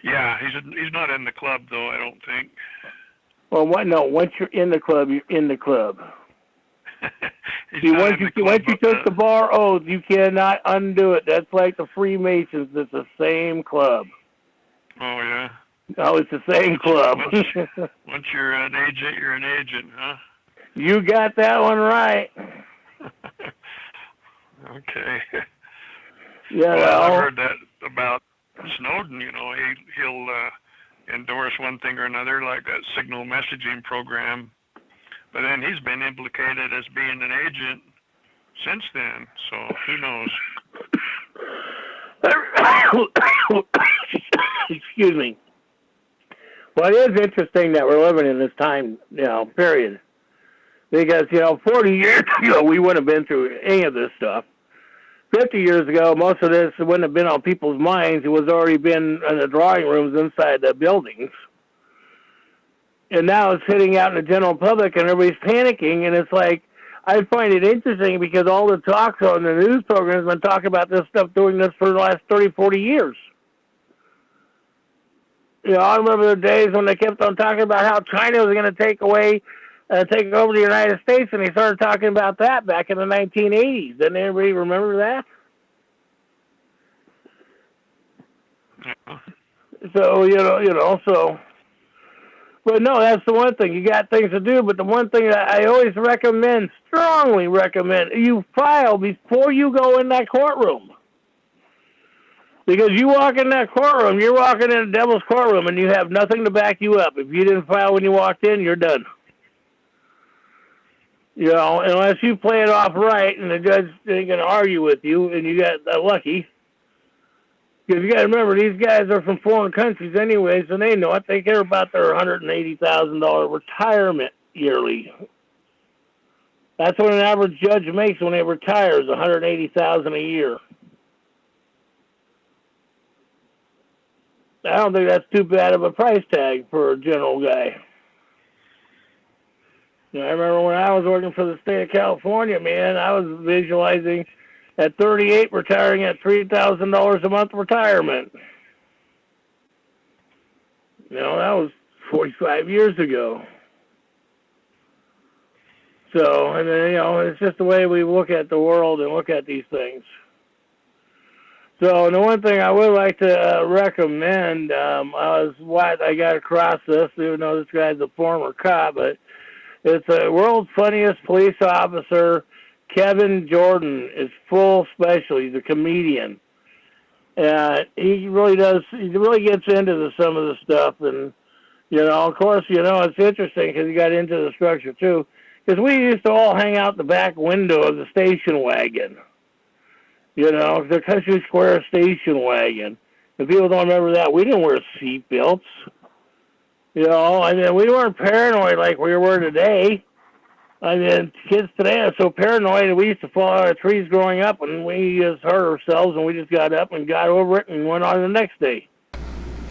Yeah, he's not in the club though, I don't think. Well, what? No, once you're in the club, you're in the club. Once you took the bar oath, you cannot undo it. That's like the Freemasons. It's the same club. Oh yeah. Oh, it's the same club. Once you're an agent, huh? You got that one right. Okay. Yeah. Well, I've heard that about Snowden. He'll endorse one thing or another, like that signal messaging program, but then he's been implicated as being an agent since then. So who knows? Excuse me. Well, it is interesting that we're living in this time, period, Because, 40 years ago, we wouldn't have been through any of this stuff. 50 years ago, most of this wouldn't have been on people's minds. It was already been in the drawing rooms inside the buildings. And now it's hitting out in the general public, and everybody's panicking. And it's like, I find it interesting because all the talks on the news programs have been talking about this stuff, doing this for the last 30, 40 years. I remember the days when they kept on talking about how China was going to take over the United States, and they started talking about that back in the 1980s. Doesn't anybody remember that? Yeah. So, so... But no, that's the one thing. You got things to do, but the one thing that I always strongly recommend, you file before you go in that courtroom. Because you walk in that courtroom, you're walking in a devil's courtroom, and you have nothing to back you up. If you didn't file when you walked in, you're done. Unless you play it off right, and the judge ain't going to argue with you, and you got lucky. Because you got to remember, these guys are from foreign countries anyways, and they know it. They care about their $180,000 retirement yearly. That's what an average judge makes when they retire, is $180,000 a year. I don't think that's too bad of a price tag for a general guy. I remember when I was working for the state of California, man, I was visualizing at 38 retiring at $3,000 a month retirement. That was 45 years ago. So, and then, it's just the way we look at the world and look at these things. So, the one thing I would like to recommend, I got across this, even though this guy's a former cop, but it's the world's funniest police officer, Kevin Jordan, is full special. He's a comedian. He really gets into some of the stuff. And, of course, it's interesting because he got into the structure, too. Because we used to all hang out the back window of the station wagon. The Country Square station wagon. And people don't remember that. We didn't wear seat belts. We weren't paranoid like we were today. Kids today are so paranoid that we used to fall out of trees growing up, and we just hurt ourselves, and we just got up and got over it and went on the next day.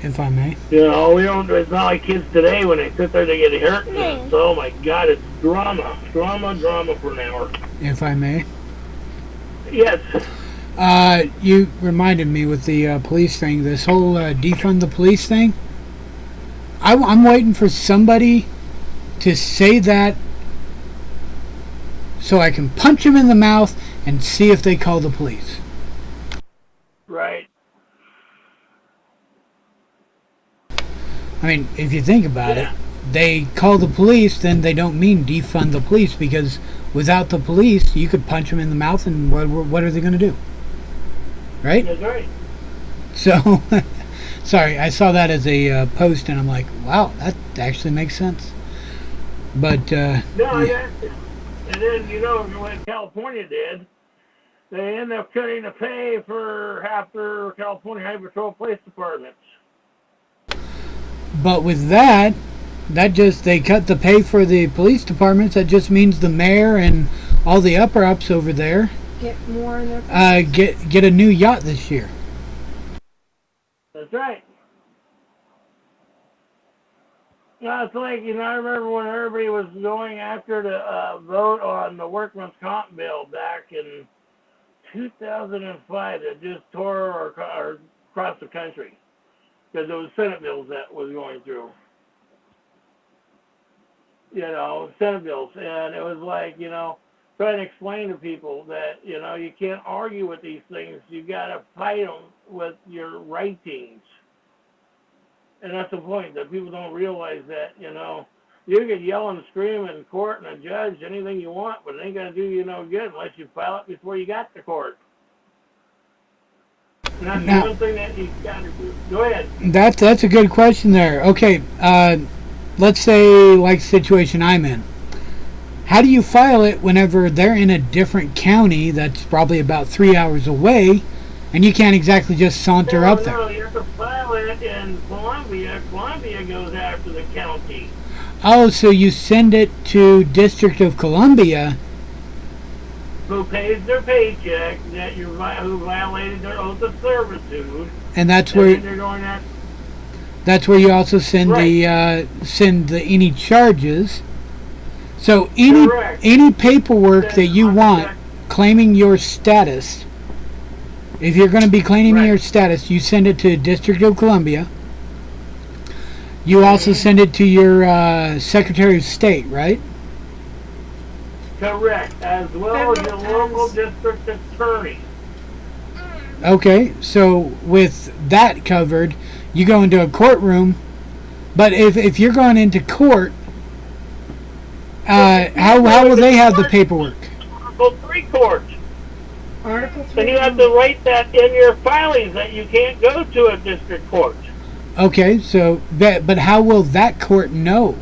If I may. We don't. It's not like kids today when they sit there they get hurt. And oh my God, it's drama for an hour. If I may. Yes. You reminded me with the police thing. This whole defund the police thing. I'm waiting for somebody to say that, so I can punch them in the mouth and see if they call the police. Right. I mean, if you think about it, they call the police, then they don't mean defund the police, because without the police, you could punch them in the mouth, and what are they going to do? Right? That's right. So, sorry, I saw that as a post, and I'm like, wow, that actually makes sense. But, no, yeah. And then, what California did, they ended up cutting the pay for half their California Highway Patrol police departments. But with that they cut the pay for the police departments. That just means the mayor and all the upper-ups over there get more in their get a new yacht this year. That's right. It's like, I remember when everybody was going after the vote on the Workman's Comp bill back in 2005 that just tore across the country because there was Senate bills that was going through. Senate bills. And it was like, trying to explain to people that, you can't argue with these things. You got to fight them with your writings. And that's the point, that people don't realize that, you can yell and scream in court and a judge anything you want, but it ain't going to do you no good unless you file it before you got to court. And that's the one thing that you got to do. Go ahead. That's a good question there. Okay, let's say like the situation I'm in. How do you file it whenever they're in a different county that's probably about 3 hours away, and you can't exactly just saunter up there? No, you have to file it in Columbia. Columbia goes after the county. Oh, so you send it to District of Columbia. Who pays their paycheck, who violated their oath of servitude. And that's where they're going at, that's where you also send right. the any charges. So Correct. any paperwork that you want claiming your status, if you're going to be claiming right. your status, you send it to District of Columbia. You also send it to your Secretary of State, right? Correct, as well as your local district attorney. Okay, so with that covered, you go into a courtroom. But if you're going into court, how will they have the paperwork? Article 3 court. Article 3. And you have to write that in your filings that you can't go to a district court. Okay, so but how will that court know?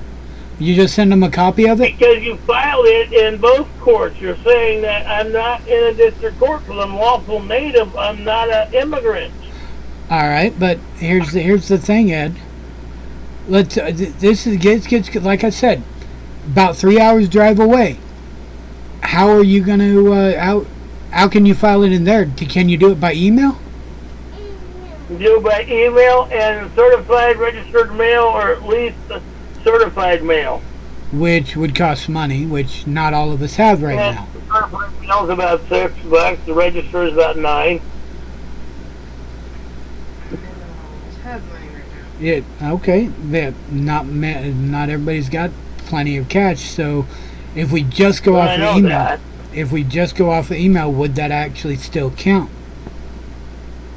You just send them a copy of it? Because you filed it in both courts. You're saying that I'm not in a district court because I'm lawful native. I'm not an immigrant. All right, but here's the thing, Ed. Let's this is gets like I said, about 3 hours drive away. How are you going to how can you file it in there? Can you do it by email? Do it by email and certified registered mail, or at least certified mail. Which would cost money, which not all of us have right now. Certified mail is about $6. The register is about $9. Yeah, okay. Not everybody's got plenty of cash, so if we just go off the email, would that actually still count?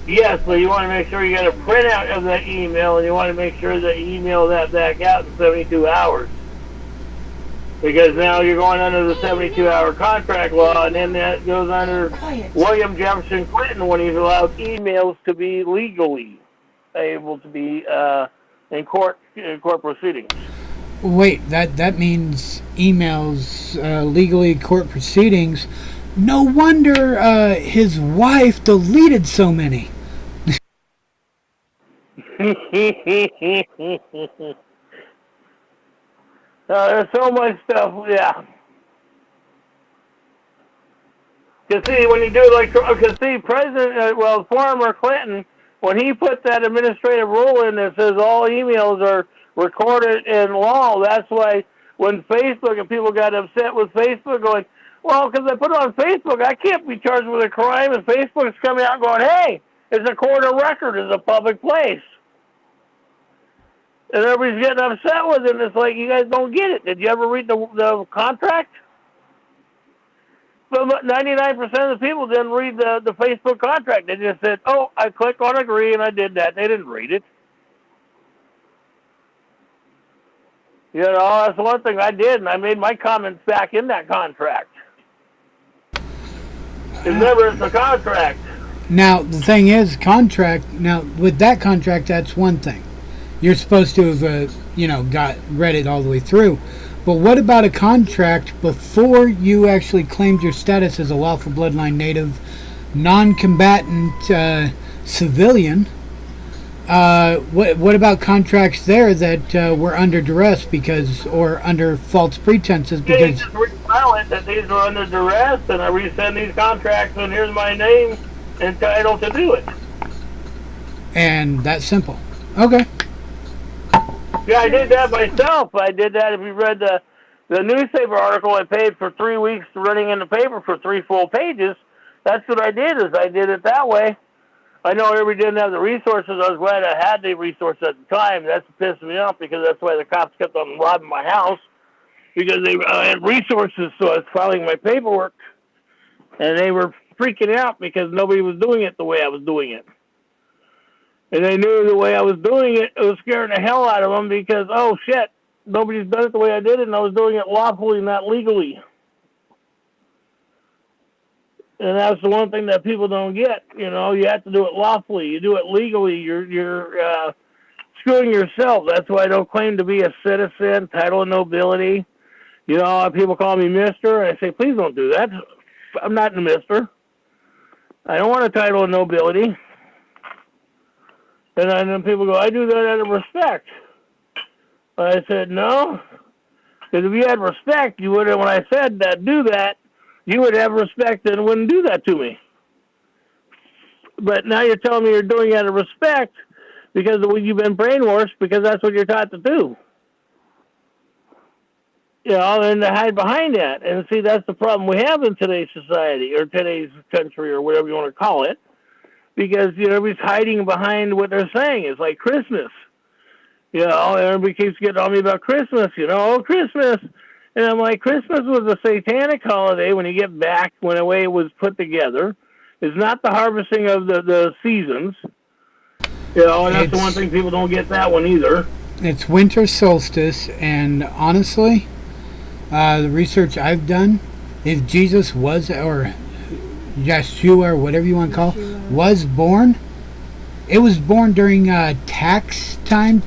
Yes, but you want to make sure you got a printout of that email, and you want to make sure that you email that back out in 72 hours. Because now you're going under the 72-hour contract law, and then that goes under William Jefferson Clinton when he's allowed emails to be legally able to be in court proceedings. Wait, that means emails legally court proceedings. No wonder his wife deleted so many. There's so much stuff, yeah. Because see, when you do it because see, former Clinton, when he put that administrative rule in that says all emails are recorded in law, that's why when Facebook and people got upset with Facebook going, well, because I put it on Facebook, I can't be charged with a crime, and Facebook's coming out going, hey, it's a court of record, it's a public place. And everybody's getting upset with it, and it's like, you guys don't get it. Did you ever read the contract? But 99% of the people didn't read the Facebook contract. They just said, oh, I click on agree, and I did that. They didn't read it. You know, that's the one thing I did, and I made my comments back in that contract. Remember, it's a contract. Now, the thing is, with that contract, that's one thing. You're supposed to have, read it all the way through. But what about a contract before you actually claimed your status as a lawful bloodline native, non-combatant civilian? What about contracts there that were under duress or under false pretenses? Because you just refile it that these were under duress, and I resend these contracts, and here's my name and title to do it. And that's simple. Okay. Yeah, I did that myself. I did that. If you read the newspaper article, I paid for 3 weeks running in the paper for 3 full pages. That's what I did. I did it that way. I know everybody didn't have the resources. I was glad I had the resources at the time. That's what pissed me off, because that's why the cops kept on robbing my house, because they had resources. So I was filing my paperwork, and they were freaking out because nobody was doing it the way I was doing it. And they knew the way I was doing it, it was scaring the hell out of them, because, oh, shit, nobody's done it the way I did it, and I was doing it lawfully, not legally. And that's the one thing that people don't get. You know, you have to do it lawfully. You do it legally, you're screwing yourself. That's why I don't claim to be a citizen, title of nobility. You know, people call me Mister, and I say, please don't do that. I'm not a Mister. I don't want a title of nobility. And then people go, I do that out of respect. I said, no, Because if you had respect, you would have, when I said that, do that, you would have respect and wouldn't do that to me. But now you're telling me you're doing it out of respect because of what you've been brainwashed because that's what you're taught to do. You know, and to hide behind that. And see, that's the problem we have in today's society or today's country or whatever you want to call it. Because, you know, everybody's hiding behind what they're saying. It's like Christmas. You know, everybody keeps getting on me about Christmas, you know, oh, Christmas. And I'm like, Christmas was a satanic holiday when you get back, when the way it was put together. It's not the harvesting of the seasons. You know, and that's the one thing people don't get that one either. It's winter solstice, and honestly, the research I've done, if Jesus was, or Yeshua, or whatever you want to call it, was born, it was born during tax time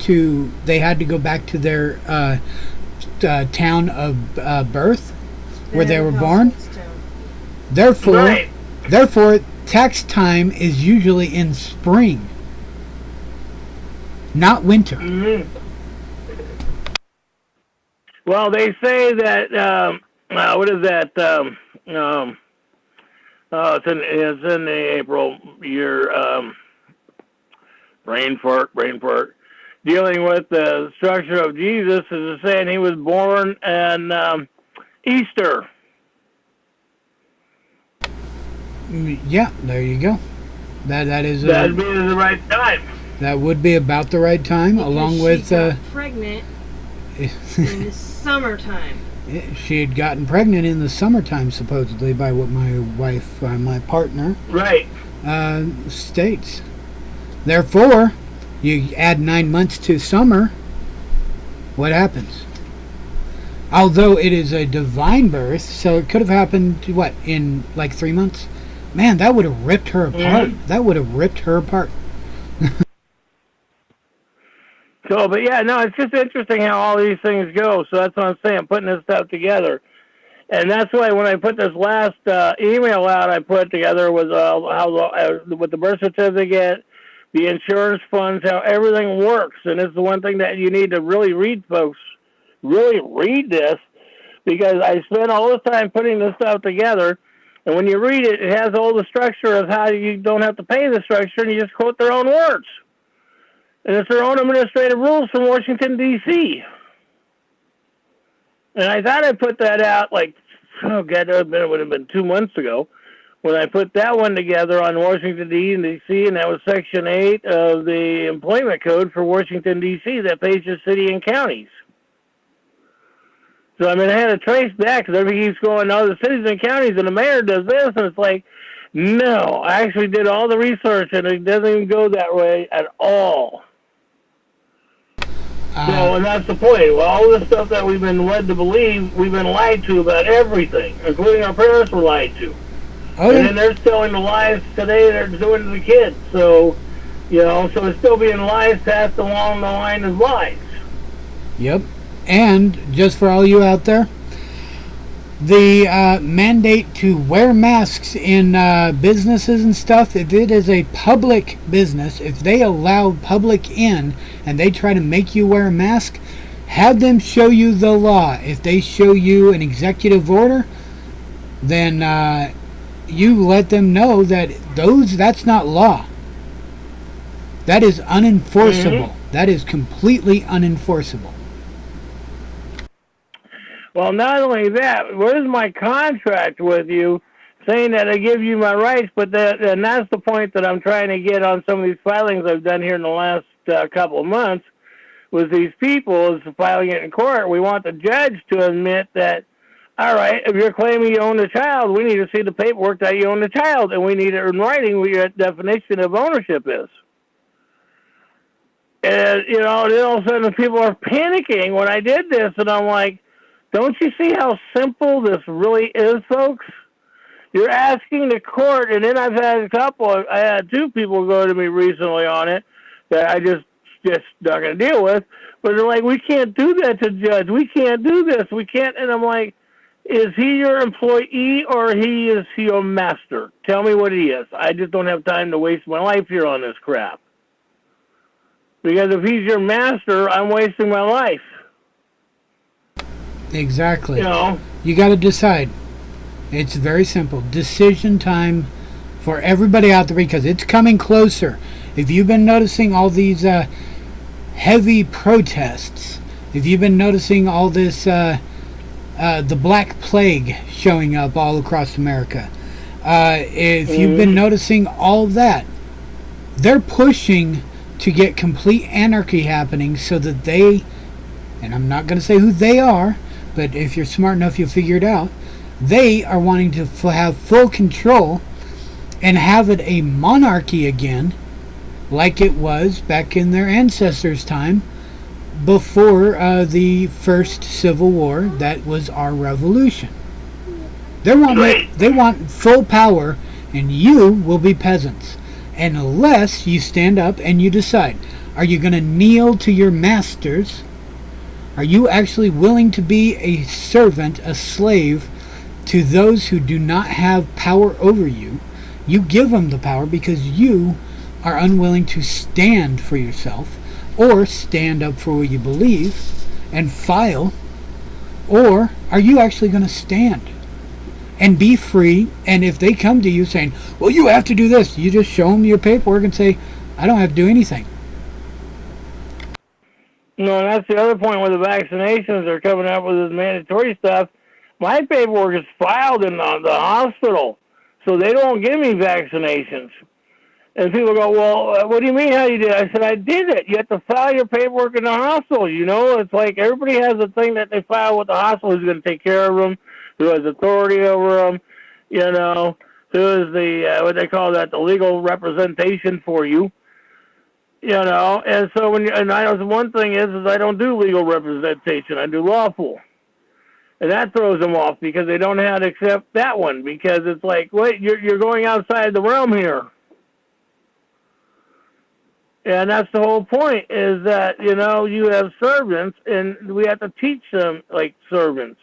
they had to go back to their town of birth, where they were born. Therefore, tax time is usually in spring, not winter. Mm-hmm. Well, they say that, what is that? It's in the April year, brain fart. Dealing with the structure of Jesus is saying he was born on Easter. Yeah, there you go. That'd be the right time. That would be about the right time, because along with. She got pregnant in the summertime. She had gotten pregnant in the summertime, supposedly, by what my wife, my partner, right, states. Therefore, you add 9 months to summer. What happens? Although it is a divine birth, so it could have happened, in like 3 months? Man, that would have ripped her apart. Mm-hmm. That would have ripped her apart. So, but yeah, no, it's just interesting how all these things go. So that's what I'm saying, putting this stuff together. And that's why when I put this last email out, I put together was with the birth certificate, the insurance funds, how everything works. And it's the one thing that you need to really read, folks. Really read this, because I spent all this time putting this stuff together. And when you read it, it has all the structure of how you don't have to pay the structure, and you just quote their own words. And it's their own administrative rules from Washington, D.C. And I thought I put that out it would have been 2 months ago when I put that one together on Washington, D.C., and that was Section 8 of the Employment Code for Washington, D.C. that pays the city and counties. So, I mean, I had to trace back because everybody keeps going, no, the cities and counties and the mayor does this, and it's like, no, I actually did all the research, and it doesn't even go that way at all. And that's the point. Well, all this stuff that we've been led to believe, we've been lied to about everything, including our parents were lied to. Oh, yeah. And then they're telling the lies today they're doing to the kids. So, so it's still being lies passed along the line as lies. Yep. And just for all you out there, the mandate to wear masks in businesses and stuff, if it is a public business, if they allow public in and they try to make you wear a mask, have them show you the law. If they show you an executive order, then you let them know that that's not law. That is unenforceable. Mm-hmm. That is completely unenforceable. Well, not only that, where's my contract with you saying that I give you my rights? But and that's the point that I'm trying to get on some of these filings I've done here in the last couple of months with these people is filing it in court. We want the judge to admit that, all right, if you're claiming you own the child, we need to see the paperwork that you own the child, and we need it in writing what your definition of ownership is. And, then all of a sudden people are panicking when I did this, and I'm like, don't you see how simple this really is, folks? You're asking the court, and then I had 2 people go to me recently on it that I just not going to deal with, but they're like, we can't do that to judge. We can't do this. We can't. And I'm like, is he your employee or is he your master? Tell me what he is. I just don't have time to waste my life here on this crap. Because if he's your master, I'm wasting my life. Exactly. You know. You got to decide. It's very simple. Decision time for everybody out there because it's coming closer. If you've been noticing all these heavy protests, if you've been noticing all this, the Black Plague showing up all across America, if you've been noticing all that, they're pushing to get complete anarchy happening so that they, and I'm not going to say who they are, but if you're smart enough, you'll figure it out. They are wanting to have full control and have it a monarchy again, like it was back in their ancestors' time before the first Civil War. That was our revolution. They want full power, and you will be peasants. Unless you stand up and you decide, are you going to kneel to your masters? Are you actually willing to be a servant, a slave, to those who do not have power over you? You give them the power because you are unwilling to stand for yourself or stand up for what you believe and file. Or are you actually going to stand and be free? And if they come to you saying, well, you have to do this, you just show them your paperwork and say, I don't have to do anything. No, and that's the other point with the vaccinations. They're coming up with this mandatory stuff. My paperwork is filed in the hospital, so they don't give me vaccinations. And people go, well, what do you mean how you did it? I said, I did it. You have to file your paperwork in the hospital. You know, it's like everybody has a thing that they file with the hospital who's going to take care of them, who has authority over them, you know, who is the, what they call that, the legal representation for you. You know, and so one thing is I don't do legal representation. I do lawful. And that throws them off because they don't know how to accept that one because it's like, wait, you're going outside the realm here. And that's the whole point is that, you know, you have servants and we have to teach them like servants.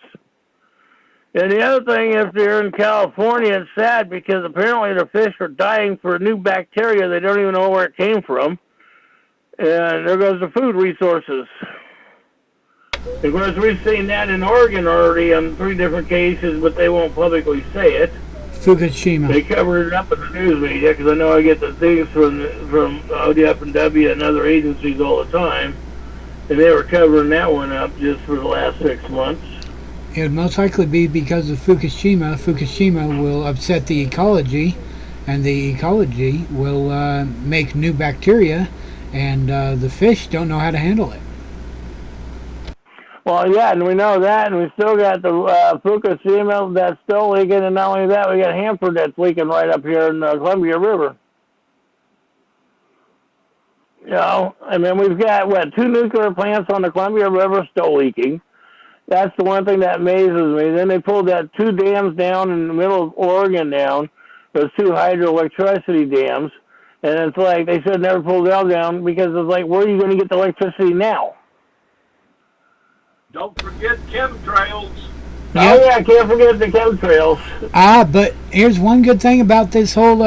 And the other thing, if they're in California, it's sad because apparently the fish are dying for a new bacteria. They don't even know where it came from. And there goes the food resources. Of course, we've seen that in Oregon already on 3 different cases, but they won't publicly say it. Fukushima. They covered it up in the news media because I know I get the things from ODF and W and other agencies all the time, and they were covering that one up just for the last 6 months. It would most likely be because of Fukushima. Fukushima will upset the ecology, and the ecology will make new bacteria, and the fish don't know how to handle it. Well, yeah, and we know that, and we still got the Fukushima that's still leaking, and not only that, we got Hanford that's leaking right up here in the Columbia River. You know, I mean, we've got, 2 nuclear plants on the Columbia River still leaking. That's the one thing that amazes me. Then they pulled that 2 dams down in the middle of Oregon down, those 2 hydroelectricity dams, and it's like they should have never pulled them down because it's like, where are you going to get the electricity now? Don't forget chemtrails. Yep. Oh, yeah, I can't forget the chemtrails. But here's one good thing about this whole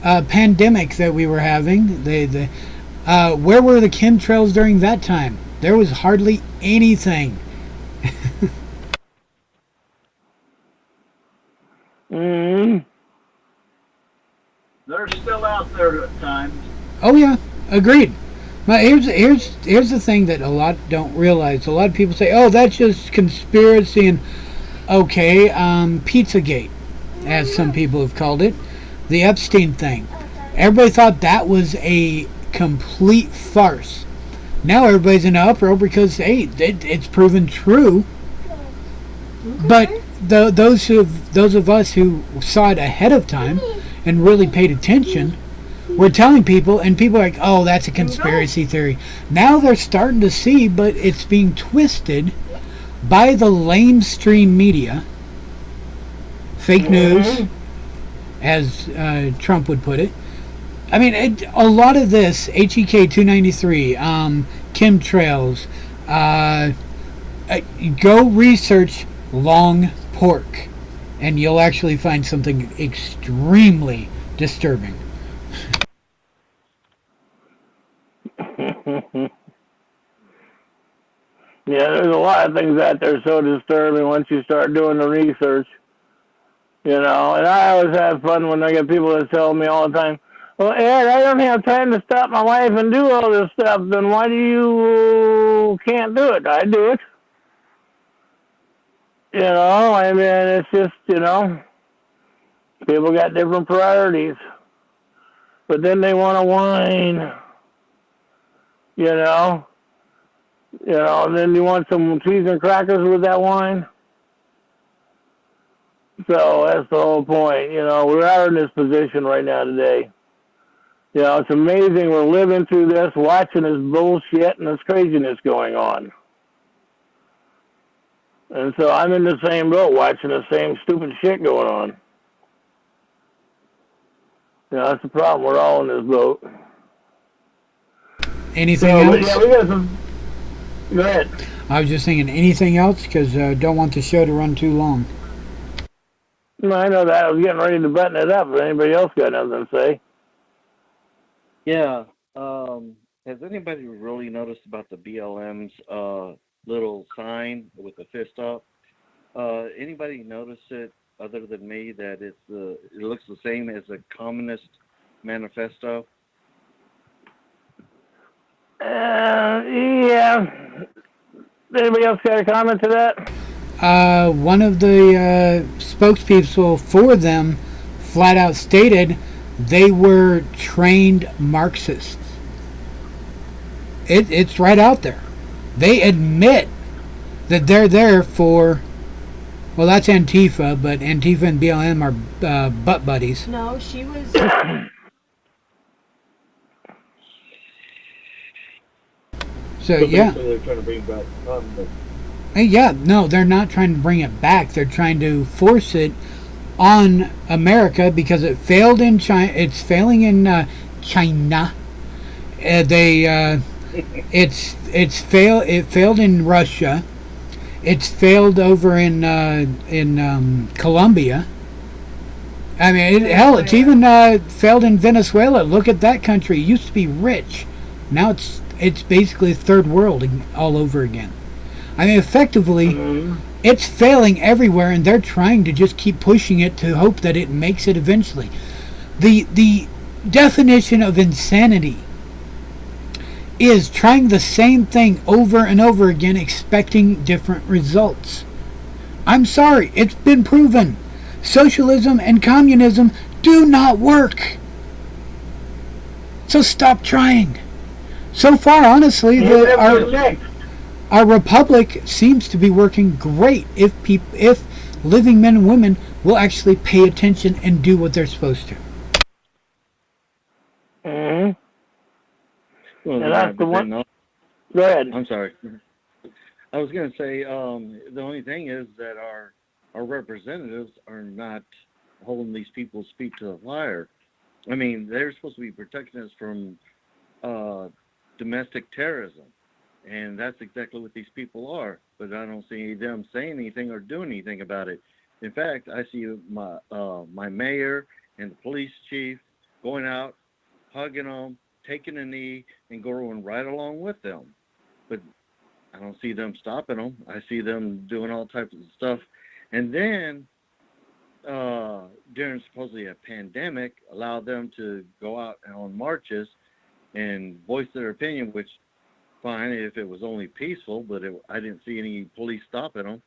pandemic that we were having. Where were the chemtrails during that time? There was hardly anything. They're still out there at times. Oh, yeah, agreed. But here's the thing that a lot don't realize. A lot of people say, "Oh, that's just conspiracy," and okay, Pizzagate, as some people have called it, the Epstein thing. Everybody thought that was a complete farce. Now everybody's in an uproar because hey, it's proven true. But those of us who saw it ahead of time and really paid attention. We're telling people, and people are like, oh, that's a conspiracy theory. Now they're starting to see, but it's being twisted by the lamestream media. Fake news, as Trump would put it. I mean, a lot of this, HEK 293, chemtrails, go research long pork, and you'll actually find something extremely disturbing. Yeah, there's a lot of things out there so disturbing once you start doing the research. And I always have fun when I get people that tell me all the time, well, Ed, I don't have time to stop my wife and do all this stuff. Then why do you can't do it? I do it. I mean, it's just, people got different priorities. But then they want to whine, and then you want some cheese and crackers with that wine. So that's the whole point. We are in this position right now today. It's amazing we're living through this, watching this bullshit and this craziness going on. And so I'm in the same boat, watching the same stupid shit going on. That's the problem. We're all in this boat. Anything else? Yeah, we got some. Go ahead. I was just thinking, anything else? Because I don't want the show to run too long. No, I know that. I was getting ready to button it up. If anybody else got nothing to say? Yeah. Has anybody really noticed about the BLM's little sign with the fist up? Anybody notice it other than me that it looks the same as a communist manifesto? Yeah. Anybody else got a comment to that? One of the spokespeople for them flat out stated they were trained Marxists. It's right out there. They admit that they're there for, well, that's Antifa, but Antifa and BLM are butt buddies. No, she was. So, yeah. They're trying to bring back Yeah, no, they're not trying to bring it back. They're trying to force it on America because it failed in China. It's failing in China. It failed in Russia. It's failed over in Colombia. I mean, hell, it's even failed in Venezuela. Look at that country. It used to be rich. Now it's basically third world all over again. I mean, effectively, it's failing everywhere, and they're trying to just keep pushing it to hope that it makes it eventually. The definition of insanity is trying the same thing over and over again, expecting different results. I'm sorry, it's been proven. Socialism and communism do not work. So stop trying. So far, honestly, our republic seems to be working great if living men and women will actually pay attention and do what they're supposed to. Mm-hmm. Well, And that's the one. Go ahead. I'm sorry. I was going to say the only thing is that our representatives are not holding these people's feet to the fire. I mean, they're supposed to be protecting us from domestic terrorism, and that's exactly what these people are. But I don't see them saying anything or doing anything about it. In fact, I see my mayor and the police chief going out, hugging them, taking a knee, and going right along with them. But I don't see them stopping them. I see them doing all types of stuff. And then, during supposedly a pandemic, allow them to go out on marches and voice their opinion, which, fine, if it was only peaceful, but I didn't see any police stopping them,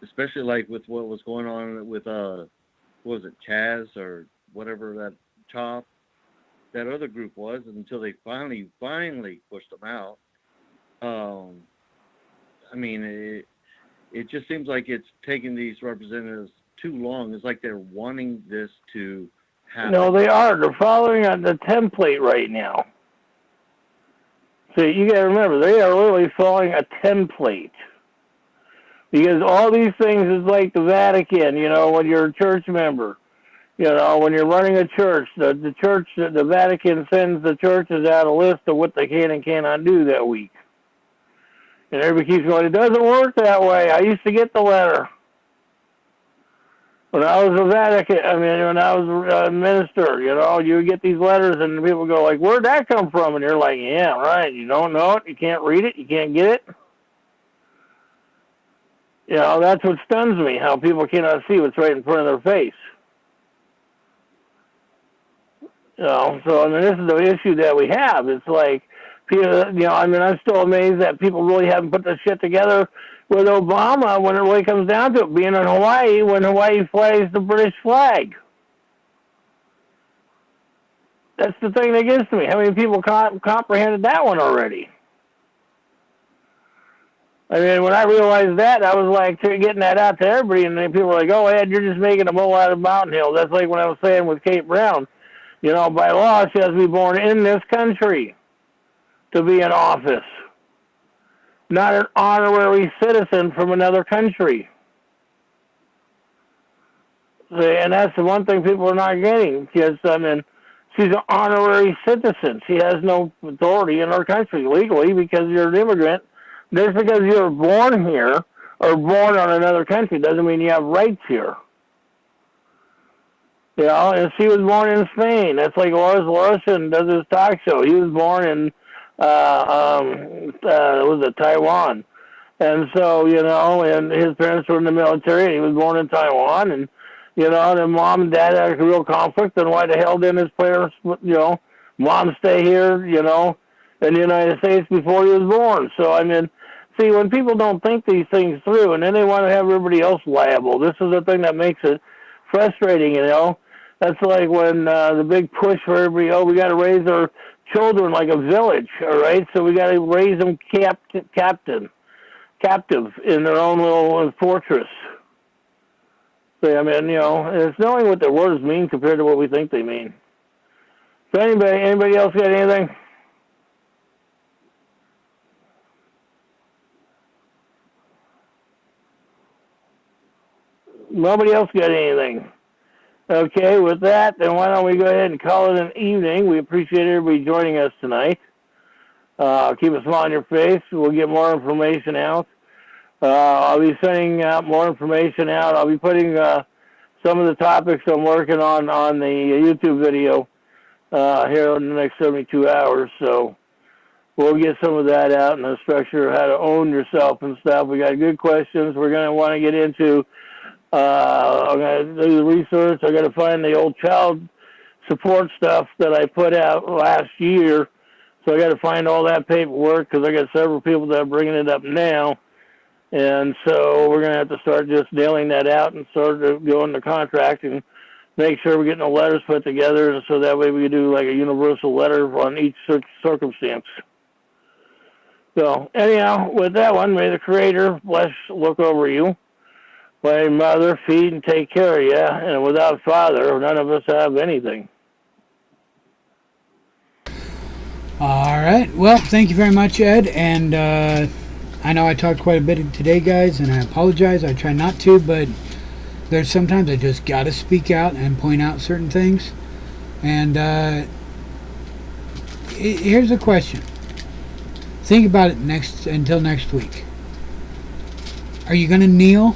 especially like with what was going on with, what was it, Chaz or whatever that top, that other group was, until they finally pushed them out. I mean, it just seems like it's taking these representatives too long. It's like they're wanting this to happen. No, they are. They're following on the template right now. So you got to remember, they are literally following a template. Because all these things is like the Vatican, when you're a church member. When you're running a church, the church, the Vatican sends the churches out a list of what they can and cannot do that week. And everybody keeps going, it doesn't work that way. I used to get the letter. When I was a Vatican, when I was a minister, you would get these letters and people go like, where'd that come from? And you're like, yeah, right. You don't know it. You can't read it. You can't get it. You know, that's what stuns me, how people cannot see what's right in front of their face. You know, so I mean, this is the issue that we have. It's like, people, you know, I mean, I'm still amazed that people really haven't put this shit together with Obama when it really comes down to it, being in Hawaii when Hawaii flies the British flag. That's the thing that gets to me. How many people comprehended that one already? I mean, when I realized that, I was like getting that out to everybody, and then people were like, "Oh, Ed, you're just making a mole out of Mountain Hill." That's like what I was saying with Kate Brown. You know, by law, she has to be born in this country to be in office, not an honorary citizen from another country. See, and that's the one thing people are not getting, because, I mean, she's an honorary citizen. She has no authority in our country legally because you're an immigrant. Just because you're born here or born on another country doesn't mean you have rights here. You know, and she was born in Spain. That's like Lars Larson does his talk show. He was born in, was it Taiwan? And so, you know, and his parents were in the military, and he was born in Taiwan, and, you know, then mom and dad had a real conflict, and why the hell didn't his parents, you know, mom stay here, you know, in the United States before he was born? So, I mean, see, when people don't think these things through, and then they want to have everybody else liable, this is the thing that makes it frustrating, you know. That's like when the big push for everybody, oh, we got to raise our children like a village, all right? So we got to raise them captive in their own little fortress. So, I mean, you know, it's knowing what the words mean compared to what we think they mean. So anybody else got anything? Nobody else got anything. Okay, with that, then why don't we go ahead and call it an evening. We appreciate everybody joining us tonight. Keep a smile on your face. We'll get more information out. I'll be sending out more information out. I'll be putting some of the topics I'm working on the YouTube video here in the next 72 hours. So we'll get some of that out, and the structure of how to own yourself and stuff. We got good questions. We're going to want to get into I'm going to do the research. I got to find the old child support stuff that I put out last year. So I got to find all that paperwork, because I got several people that are bringing it up now. And so we're going to have to start just nailing that out and start to go into contract and make sure we're getting the letters put together, and so that way we can do like a universal letter on each circumstance. So anyhow, with that one, may the Creator bless, look over you. May Mother feed and take care of you, and without Father, none of us have anything. All right. Well, thank you very much, Ed. And I know I talked quite a bit today, guys, and I apologize. I try not to, but there's sometimes I just got to speak out and point out certain things. And here's a question. Think about it until next week. Are you going to kneel?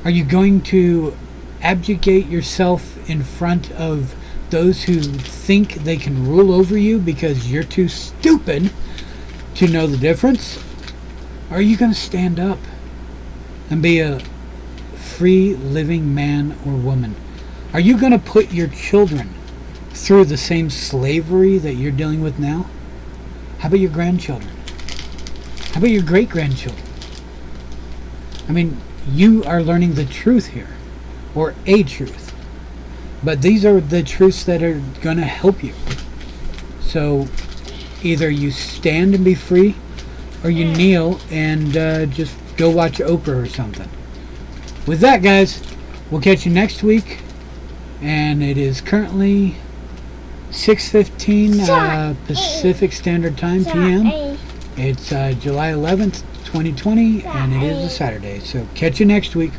Are you going to abjugate yourself in front of those who think they can rule over you because you're too stupid to know the difference? Or are you going to stand up and be a free living man or woman? Are you going to put your children through the same slavery that you're dealing with now? How about your grandchildren? How about your great-grandchildren? I mean, you are learning the truth here, or a truth. But these are the truths that are going to help you. So either you stand and be free, or you kneel and just go watch Oprah or something. With that, guys, we'll catch you next week. And it is currently 6:15 Pacific Standard Time, p.m. It's July 11th, 2020, and it is a Saturday. So catch you next week.